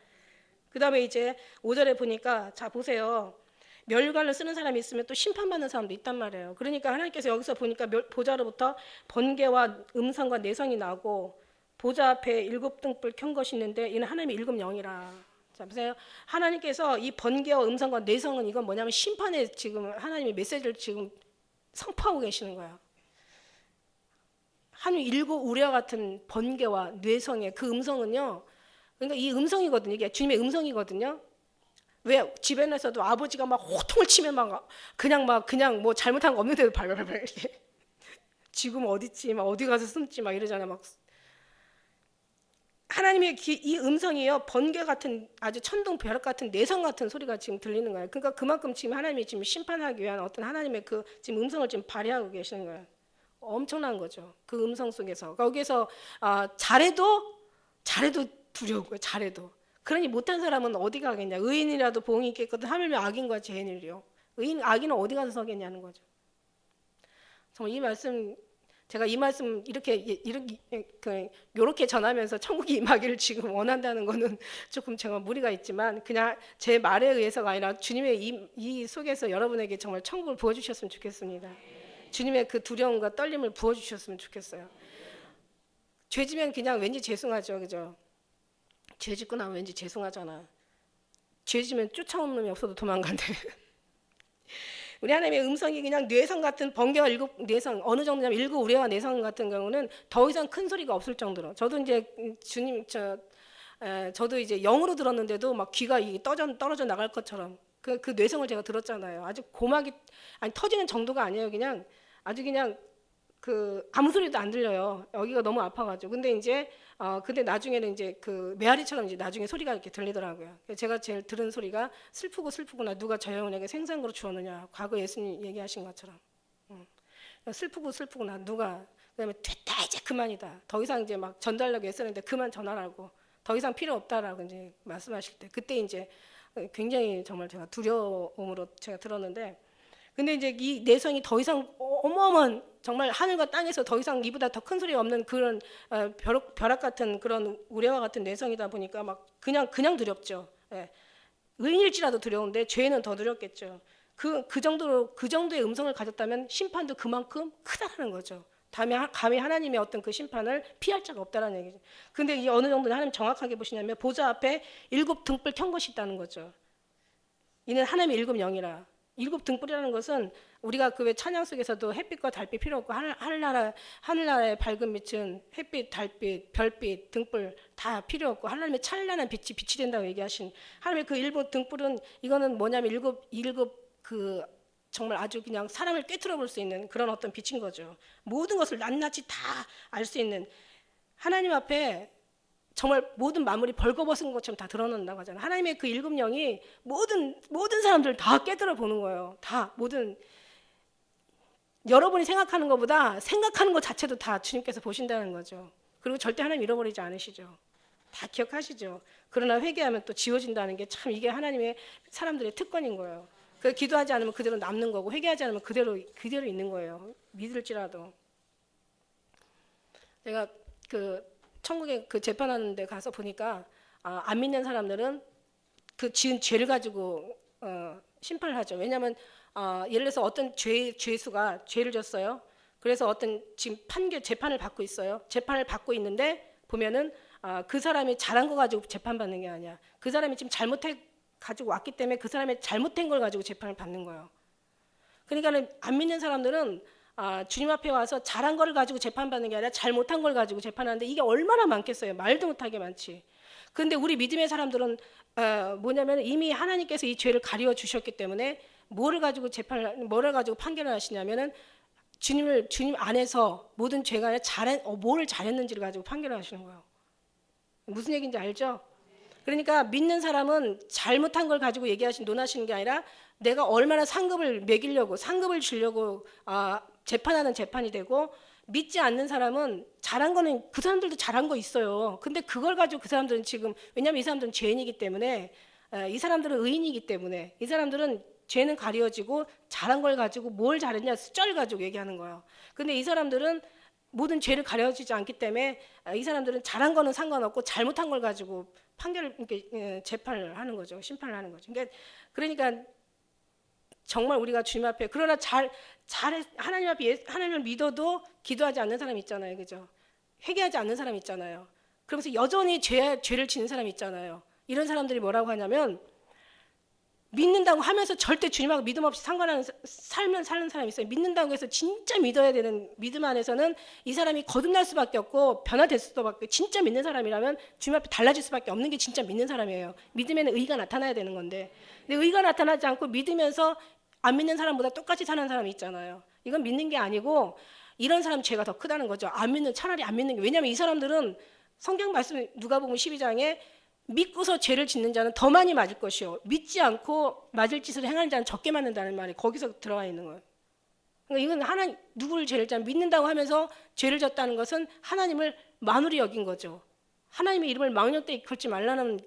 A: 그 다음에 이제 5절에 보니까, 자 보세요. 면류관을 쓰는 사람이 있으면 또 심판받는 사람도 있단 말이에요. 그러니까 하나님께서 여기서 보니까 보좌로부터 번개와 음성과 내성이 나고, 보좌 앞에 7등불 켠 것이 있는데 이는 하나님의 7영이라. 자 보세요. 하나님께서 이 번개와 음성과 내성은 이건 뭐냐면 심판의 지금 하나님의 메시지를 지금 선포하고 계시는 거예요. 하나님 7 우레와 같은 번개와 뇌성의 그 음성은요, 그러니까 이 음성이거든요. 이게 주님의 음성이거든요. 왜 집에서도 아버지가 막 호통을 치면 그냥 뭐 잘못한 거 없는데도 발발발 이렇게 지금 어딨지, 막 어디 가서 숨지 막 이러잖아요. 막 하나님의 이 음성이요, 번개 같은 아주 천둥 벼락 같은 내성 같은 소리가 지금 들리는 거예요. 그러니까 그만큼 지금 하나님이 지금 심판하기 위한 어떤 하나님의 그 지금 음성을 지금 발휘하고 계시는 거예요. 엄청난 거죠. 그 음성 속에서 거기에서 잘해도 두려운 거예요. 잘해도. 그러니 못한 사람은 어디 가겠냐. 의인이라도 보응이 있겠거든 하물며 악인과 죄인이요. 악인은 어디 가서 서겠냐는 거죠. 정말 이 말씀, 제가 이 말씀 이렇게 전하면서 천국이 임하기를 지금 원한다는 거는 조금 제가 무리가 있지만, 그냥 제 말에 의해서가 아니라 주님의 이 속에서 여러분에게 정말 천국을 부어주셨으면 좋겠습니다. 주님의 그 두려움과 떨림을 부어주셨으면 좋겠어요. 죄 지면 그냥 왠지 죄송하죠, 그죠? 죄 짓고 나면 왠지 죄송하잖아. 죄 지면 쫓아오는 놈이 없어도 도망간대. 우리 하나님의 음성이 그냥 뇌성 같은 번개와 7 뇌성, 어느 정도냐면 7 우레와 내성 같은 경우는 더 이상 큰 소리가 없을 정도로, 저도 이제 저도 이제 영으로 들었는데도 막 귀가 떨어져 나갈 것처럼 그 뇌성을 제가 들었잖아요. 아주 고막이 터지는 정도가 아니에요. 그냥 아주 그냥 아무 소리도 안 들려요. 여기가 너무 아파가지고. 근데 나중에는 이제 그 메아리처럼 이제 나중에 소리가 이렇게 들리더라고요. 제가 제일 들은 소리가 슬프구나 누가 저 영혼에게 생상으로 주었느냐. 과거 예수님 얘기하신 것처럼. 슬프구나 누가. 그다음에 됐다 이제 그만이다. 더 이상 이제 막 전달하려고 애쓰는데 그만 전하라고. 더 이상 필요 없다라고 이제 말씀하실 때, 그때 이제 굉장히 정말 제가 두려움으로 제가 들었는데, 근데 이제 이 내성이 더 이상 어마어마한, 정말 하늘과 땅에서 더 이상 이보다 더 큰 소리 없는 그런 벼락 같은 그런 우레와 같은 내성이다 보니까 막 그냥 두렵죠. 예. 의인일지라도 두려운데 죄는 더 두렵겠죠. 그 정도의 음성을 가졌다면 심판도 그만큼 크다라는 거죠. 감히 하나님의 어떤 그 심판을 피할 자가 없다라는 얘기죠. 근데 이 어느 정도 하나님 정확하게 보시냐면 보좌 앞에 7등불 켠 것이 있다는 거죠. 이는 하나님의 7영이라. 7등불이라는 것은 우리가 그 왜 찬양 속에서도 햇빛과 달빛 필요 없고 하늘나라의 밝은 빛은 햇빛, 달빛, 별빛, 등불 다 필요 없고 하나님의 찬란한 빛이 된다고 얘기하신 하나님의 그 7등불은, 이거는 뭐냐면 그 정말 아주 그냥 사람을 꿰뚫어 볼 수 있는 그런 어떤 빛인 거죠. 모든 것을 낱낱이 다 알 수 있는, 하나님 앞에 정말 모든 만물이 벌거벗은 것처럼 다 드러난다고 하잖아요. 하나님의 그 7영이 모든 사람들 다 깨달아 보는 거예요. 다 모든, 여러분이 생각하는 것보다 생각하는 것 자체도 다 주님께서 보신다는 거죠. 그리고 절대 하나님 잃어버리지 않으시죠. 다 기억하시죠. 그러나 회개하면 또 지워진다는 게 참 이게 하나님의 사람들의 특권인 거예요. 그 기도하지 않으면 그대로 남는 거고, 회개하지 않으면 그대로 있는 거예요. 믿을지라도. 제가 천국에 재판하는 데 가서 보니까 안 믿는 사람들은 그 지은 죄를 가지고 심판을 하죠. 왜냐하면 예를 들어서 어떤 죄수가 죄를 졌어요. 그래서 어떤 지금 재판을 받고 있어요. 재판을 받고 있는데 보면은 그 사람이 잘한 거 가지고 재판받는 게 아니야. 그 사람이 지금 잘못해 가지고 왔기 때문에 그 사람의 잘못된 걸 가지고 재판을 받는 거예요. 그러니까 안 믿는 사람들은 주님 앞에 와서 잘한 걸 가지고 재판받는 게 아니라 잘못한 걸 가지고 재판하는데 이게 얼마나 많겠어요. 말도 못하게 많지. 그런데 우리 믿음의 사람들은 뭐냐면 이미 하나님께서 이 죄를 가리워 주셨기 때문에 뭐를 가지고 판결을 하시냐면은 주님 안에서 모든 죄가 아니라 뭘 잘했는지를 가지고 판결을 하시는 거예요. 무슨 얘기인지 알죠? 그러니까 믿는 사람은 잘못한 걸 가지고 논하시는 게 아니라 내가 얼마나 상급을 매기려고 상급을 주려고 재판하는 재판이 되고, 믿지 않는 사람은 잘한 거는 그 사람들도 잘한 거 있어요. 근데 그걸 가지고 그 사람들은 지금, 왜냐하면 이 사람들은 죄인이기 때문에, 이 사람들은 의인이기 때문에, 이 사람들은 죄는 가려지고 잘한 걸 가지고 뭘 잘했냐 숫자를 가지고 얘기하는 거예요. 근데 이 사람들은 모든 죄를 가려지지 않기 때문에 이 사람들은 잘한 거는 상관없고 잘못한 걸 가지고 재판을 하는 거죠. 심판을 하는 거죠. 그러니까 정말 우리가 주님 앞에, 그러나 하나님 앞에 하나님을 믿어도 기도하지 않는 사람 있잖아요. 그죠? 회개하지 않는 사람 있잖아요. 그러면서 여전히 죄를 지는 사람 있잖아요. 이런 사람들이 뭐라고 하냐면, 믿는다고 하면서 절대 주님하고 믿음 없이 상관하는 사는 사람이 있어요. 믿는다고 해서 진짜 믿어야 되는 믿음 안에서는 이 사람이 거듭날 수밖에 없고 변화될 수밖에 없고, 진짜 믿는 사람이라면 주님 앞에 달라질 수밖에 없는 게 진짜 믿는 사람이에요. 믿음에는 의가 나타나야 되는 건데, 근데 의가 나타나지 않고 믿으면서 안 믿는 사람보다 똑같이 사는 사람이 있잖아요. 이건 믿는 게 아니고 이런 사람 죄가 더 크다는 거죠. 차라리 안 믿는 게. 왜냐하면 이 사람들은 성경 말씀 누가복음 12장에 믿고서 죄를 짓는 자는 더 많이 맞을 것이요, 믿지 않고 맞을 짓을 행하는 자는 적게 맞는다는 말이 거기서 들어가 있는 거예요. 그러니까 이건 누구를 죄를 믿는다고 하면서 죄를 졌다는 것은 하나님을 만으로 여긴 거죠. 하나님의 이름을 망령되이 걸지 말라는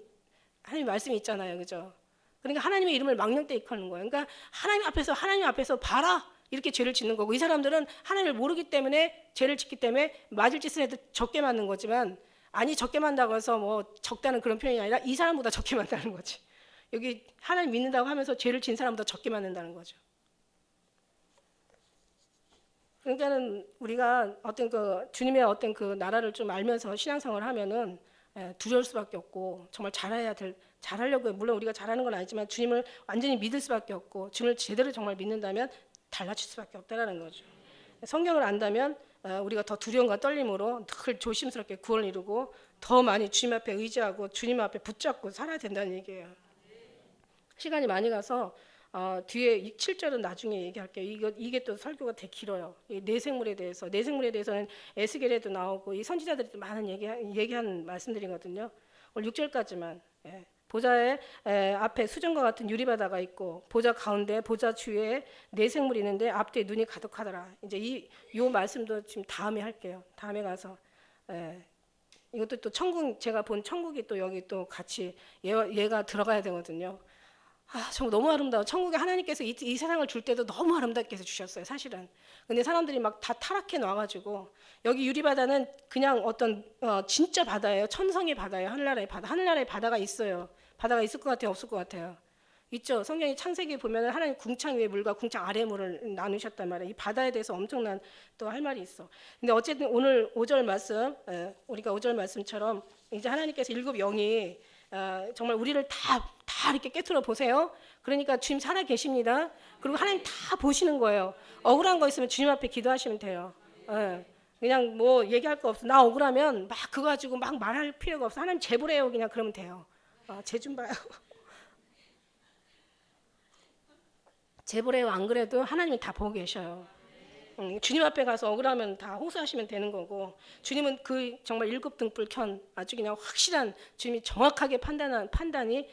A: 하나님 말씀이 있잖아요. 그죠? 그러니까 하나님의 이름을 망령되이 걸는 거예요. 그러니까 하나님 앞에서 봐라, 이렇게 죄를 짓는 거고, 이 사람들은 하나님을 모르기 때문에 죄를 짓기 때문에 맞을 짓을 해도 적게 맞는 거지만, 아니 적게 만다고 해서 뭐 적다는 그런 표현이 아니라 이 사람보다 적게 만다는 거지. 여기 하나님 믿는다고 하면서 죄를 진 사람보다 적게 만든다는 거죠. 그러니까는 우리가 주님의 어떤 그 나라를 좀 알면서 신앙생활을 하면은 두려울 수밖에 없고, 정말 잘하려고, 물론 우리가 잘하는 건 아니지만 주님을 완전히 믿을 수밖에 없고, 주님을 제대로 정말 믿는다면 달라질 수밖에 없다라는 거죠. 성경을 안다면 우리가 더 두려움과 떨림으로 늘 조심스럽게 구원을 이루고 더 많이 주님 앞에 의지하고 주님 앞에 붙잡고 살아야 된다는 얘기예요. 시간이 많이 가서 뒤에 7절은 나중에 얘기할게요. 이게 또 설교가 되게 길어요. 내생물에 대해서는 에스겔에도 나오고 이 선지자들이 많은 얘기하는 말씀들이거든요. 오늘 6절까지만. 보좌의 앞에 수정과 같은 유리바다가 있고, 보좌 가운데 보좌 주위에 내생물이 있는데 앞뒤에 눈이 가득하더라. 이제 이 말씀도 지금 다음에 할게요. 다음에 가서 이것도 또 제가 본 천국이 또 여기 또 같이 얘가 들어가야 되거든요. 정말 너무 아름다워. 천국에 하나님께서 이 세상을 줄 때도 너무 아름답게 해서 주셨어요, 사실은. 근데 사람들이 막 다 타락해 놔가지고, 여기 유리바다는 그냥 어떤 진짜 바다예요. 천성의 바다예요. 하늘나라의 바다가 있어요. 바다가 있을 것 같아요, 없을 것 같아요? 있죠. 성경이 창세기에 보면 하나님 궁창 위의 물과 궁창 아래 물을 나누셨단 말이에요. 이 바다에 대해서 엄청난 또 할 말이 있어. 근데 어쨌든 오늘 5절 말씀, 우리가 5절 말씀처럼 이제 하나님께서 7 영이 정말 우리를 다 이렇게 깨트려 보세요. 그러니까 주님 살아 계십니다. 그리고 하나님 다 보시는 거예요. 억울한 거 있으면 주님 앞에 기도하시면 돼요. 그냥 뭐 얘기할 거 없어. 나 억울하면 막 그거 가지고 막 말할 필요가 없어. 하나님 제보래요. 그냥 그러면 돼요. 제 좀 봐요. 제보래요. 안 그래도 하나님이 다 보고 계셔요. 주님 앞에 가서 억울하면 다 호소하시면 되는 거고, 주님은 그 정말 7 등불 켠 아주 그냥 확실한, 주님이 정확하게 판단이,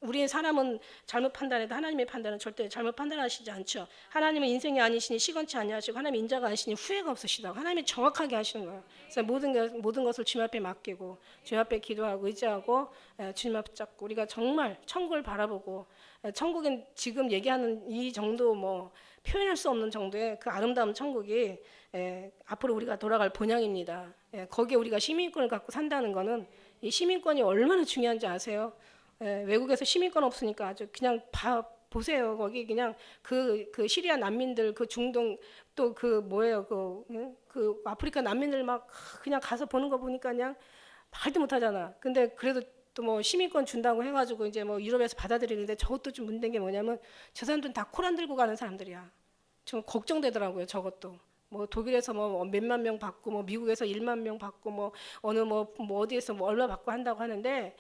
A: 우리의 사람은 잘못 판단해도 하나님의 판단은 절대 잘못 판단하시지 않죠. 하나님은 인생이 아니시니 시건치 아니하시고, 하나님 인자가 아니시니 후회가 없으시다고 하나님이 정확하게 하시는 거예요. 그래서 모든 것을 주님 앞에 맡기고 주님 앞에 기도하고 의지하고 주님 앞에 잡고, 우리가 정말 천국을 바라보고, 천국은 지금 얘기하는 이 정도 뭐 표현할 수 없는 정도의 그 아름다운 천국이 앞으로 우리가 돌아갈 본향입니다. 거기에 우리가 시민권을 갖고 산다는 거는, 이 시민권이 얼마나 중요한지 아세요? 외국에서 시민권 없으니까 아주 그냥 보세요. 거기 그냥 그 시리아 난민들, 그 중동, 또 그 뭐예요, 그 아프리카 난민들 막 그냥 가서 보는 거 보니까 그냥 말도 못하잖아. 근데 그래도 또 뭐 시민권 준다고 해가지고 이제 뭐 유럽에서 받아들이는데, 저것도 좀 문제인 게 뭐냐면 저 사람들은 다 코란 들고 가는 사람들이야. 좀 걱정되더라고요. 저것도. 뭐 독일에서 뭐 몇만 명 받고 뭐 미국에서 1만 명 받고 뭐 어느 뭐 어디에서 뭐 얼마 받고 한다고 하는데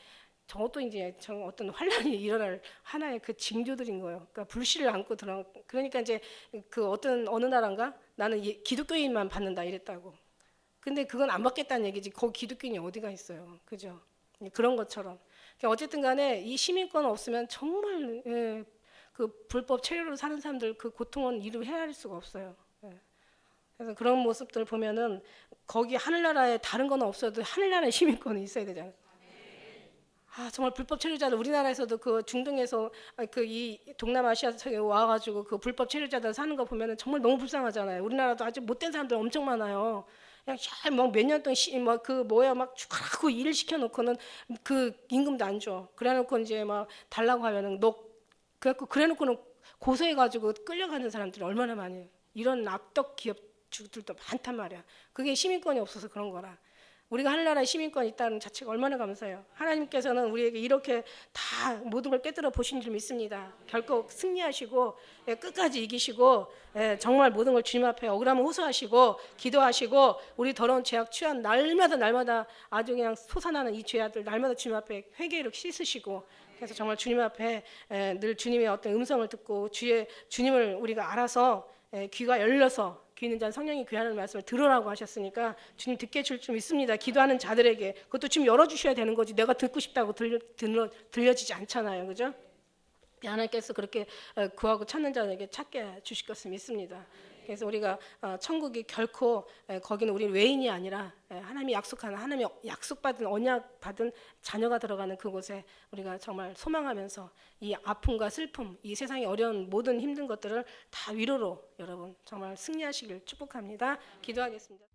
A: 저것도 이제 저 어떤 환란이 일어날 하나의 그 징조들인 거예요. 그러니까 불씨를 안고 들어. 그러니까 이제 그 어떤 어느 나라인가 나는 기독교인만 받는다 이랬다고. 근데 그건 안 받겠다는 얘기지. 거기 기독교인이 어디가 있어요. 그죠? 그런 것처럼. 그러니까 어쨌든 간에 이 시민권 없으면 정말 그 불법 체류로 사는 사람들 그 고통은 이루 헤아릴 수가 없어요. 그래서 그런 모습들 보면은 거기 하늘나라에 다른 건 없어도 하늘나라에 시민권이 있어야 되잖아요. 아, 정말 불법 체류자들 우리나라에서도 그 중동에서 그 이 동남아시아 쪽에 와가지고 그 불법 체류자들 사는 거 보면은 정말 너무 불쌍하잖아요. 우리나라도 아주 못된 사람들 엄청 많아요. 그냥 잘막몇 년 동안 막그 뭐야 막 죽하고 일 시켜놓고는 그 임금도 안 줘. 그래놓고 이제 막 달라고 하면은 너 그래갖고 그래놓고는 고소해가지고 끌려가는 사람들이 얼마나 많이 이런 악덕 기업주들도 많단 말이야. 그게 시민권이 없어서 그런 거라. 우리가 하늘나라에 시민권이 있다는 자체가 얼마나 감사해요. 하나님께서는 우리에게 이렇게 다 모든 걸 깨뜨려 보신 줄 믿습니다. 결코 승리하시고 끝까지 이기시고 정말 모든 걸 주님 앞에 억울함을 호소하시고 기도하시고 우리 더러운 죄악 취한 날마다 아주 그냥 솟아나는 이 죄악들 날마다 주님 앞에 회개로 씻으시고 그래서 정말 주님 앞에 늘 주님의 어떤 음성을 듣고 주님을 우리가 알아서 귀가 열려서 귀 있는 자는 성령이 귀하는 말씀을 들으라고 하셨으니까 주님 듣게 줄 줄 믿습니다. 기도하는 자들에게 그것도 지금 열어주셔야 되는 거지 내가 듣고 싶다고 들려지지 않잖아요. 그죠? 하나님께서 그렇게 구하고 찾는 자에게 찾게 주실 것을 믿습니다. 그래서 우리가 천국이 결코 거기는 우리 외인이 아니라 하나님이 약속하는 하나님이 약속받은 언약 받은 자녀가 들어가는 그곳에 우리가 정말 소망하면서 이 아픔과 슬픔, 이 세상의 어려운 모든 힘든 것들을 다 위로로 여러분 정말 승리하시길 축복합니다. 기도하겠습니다.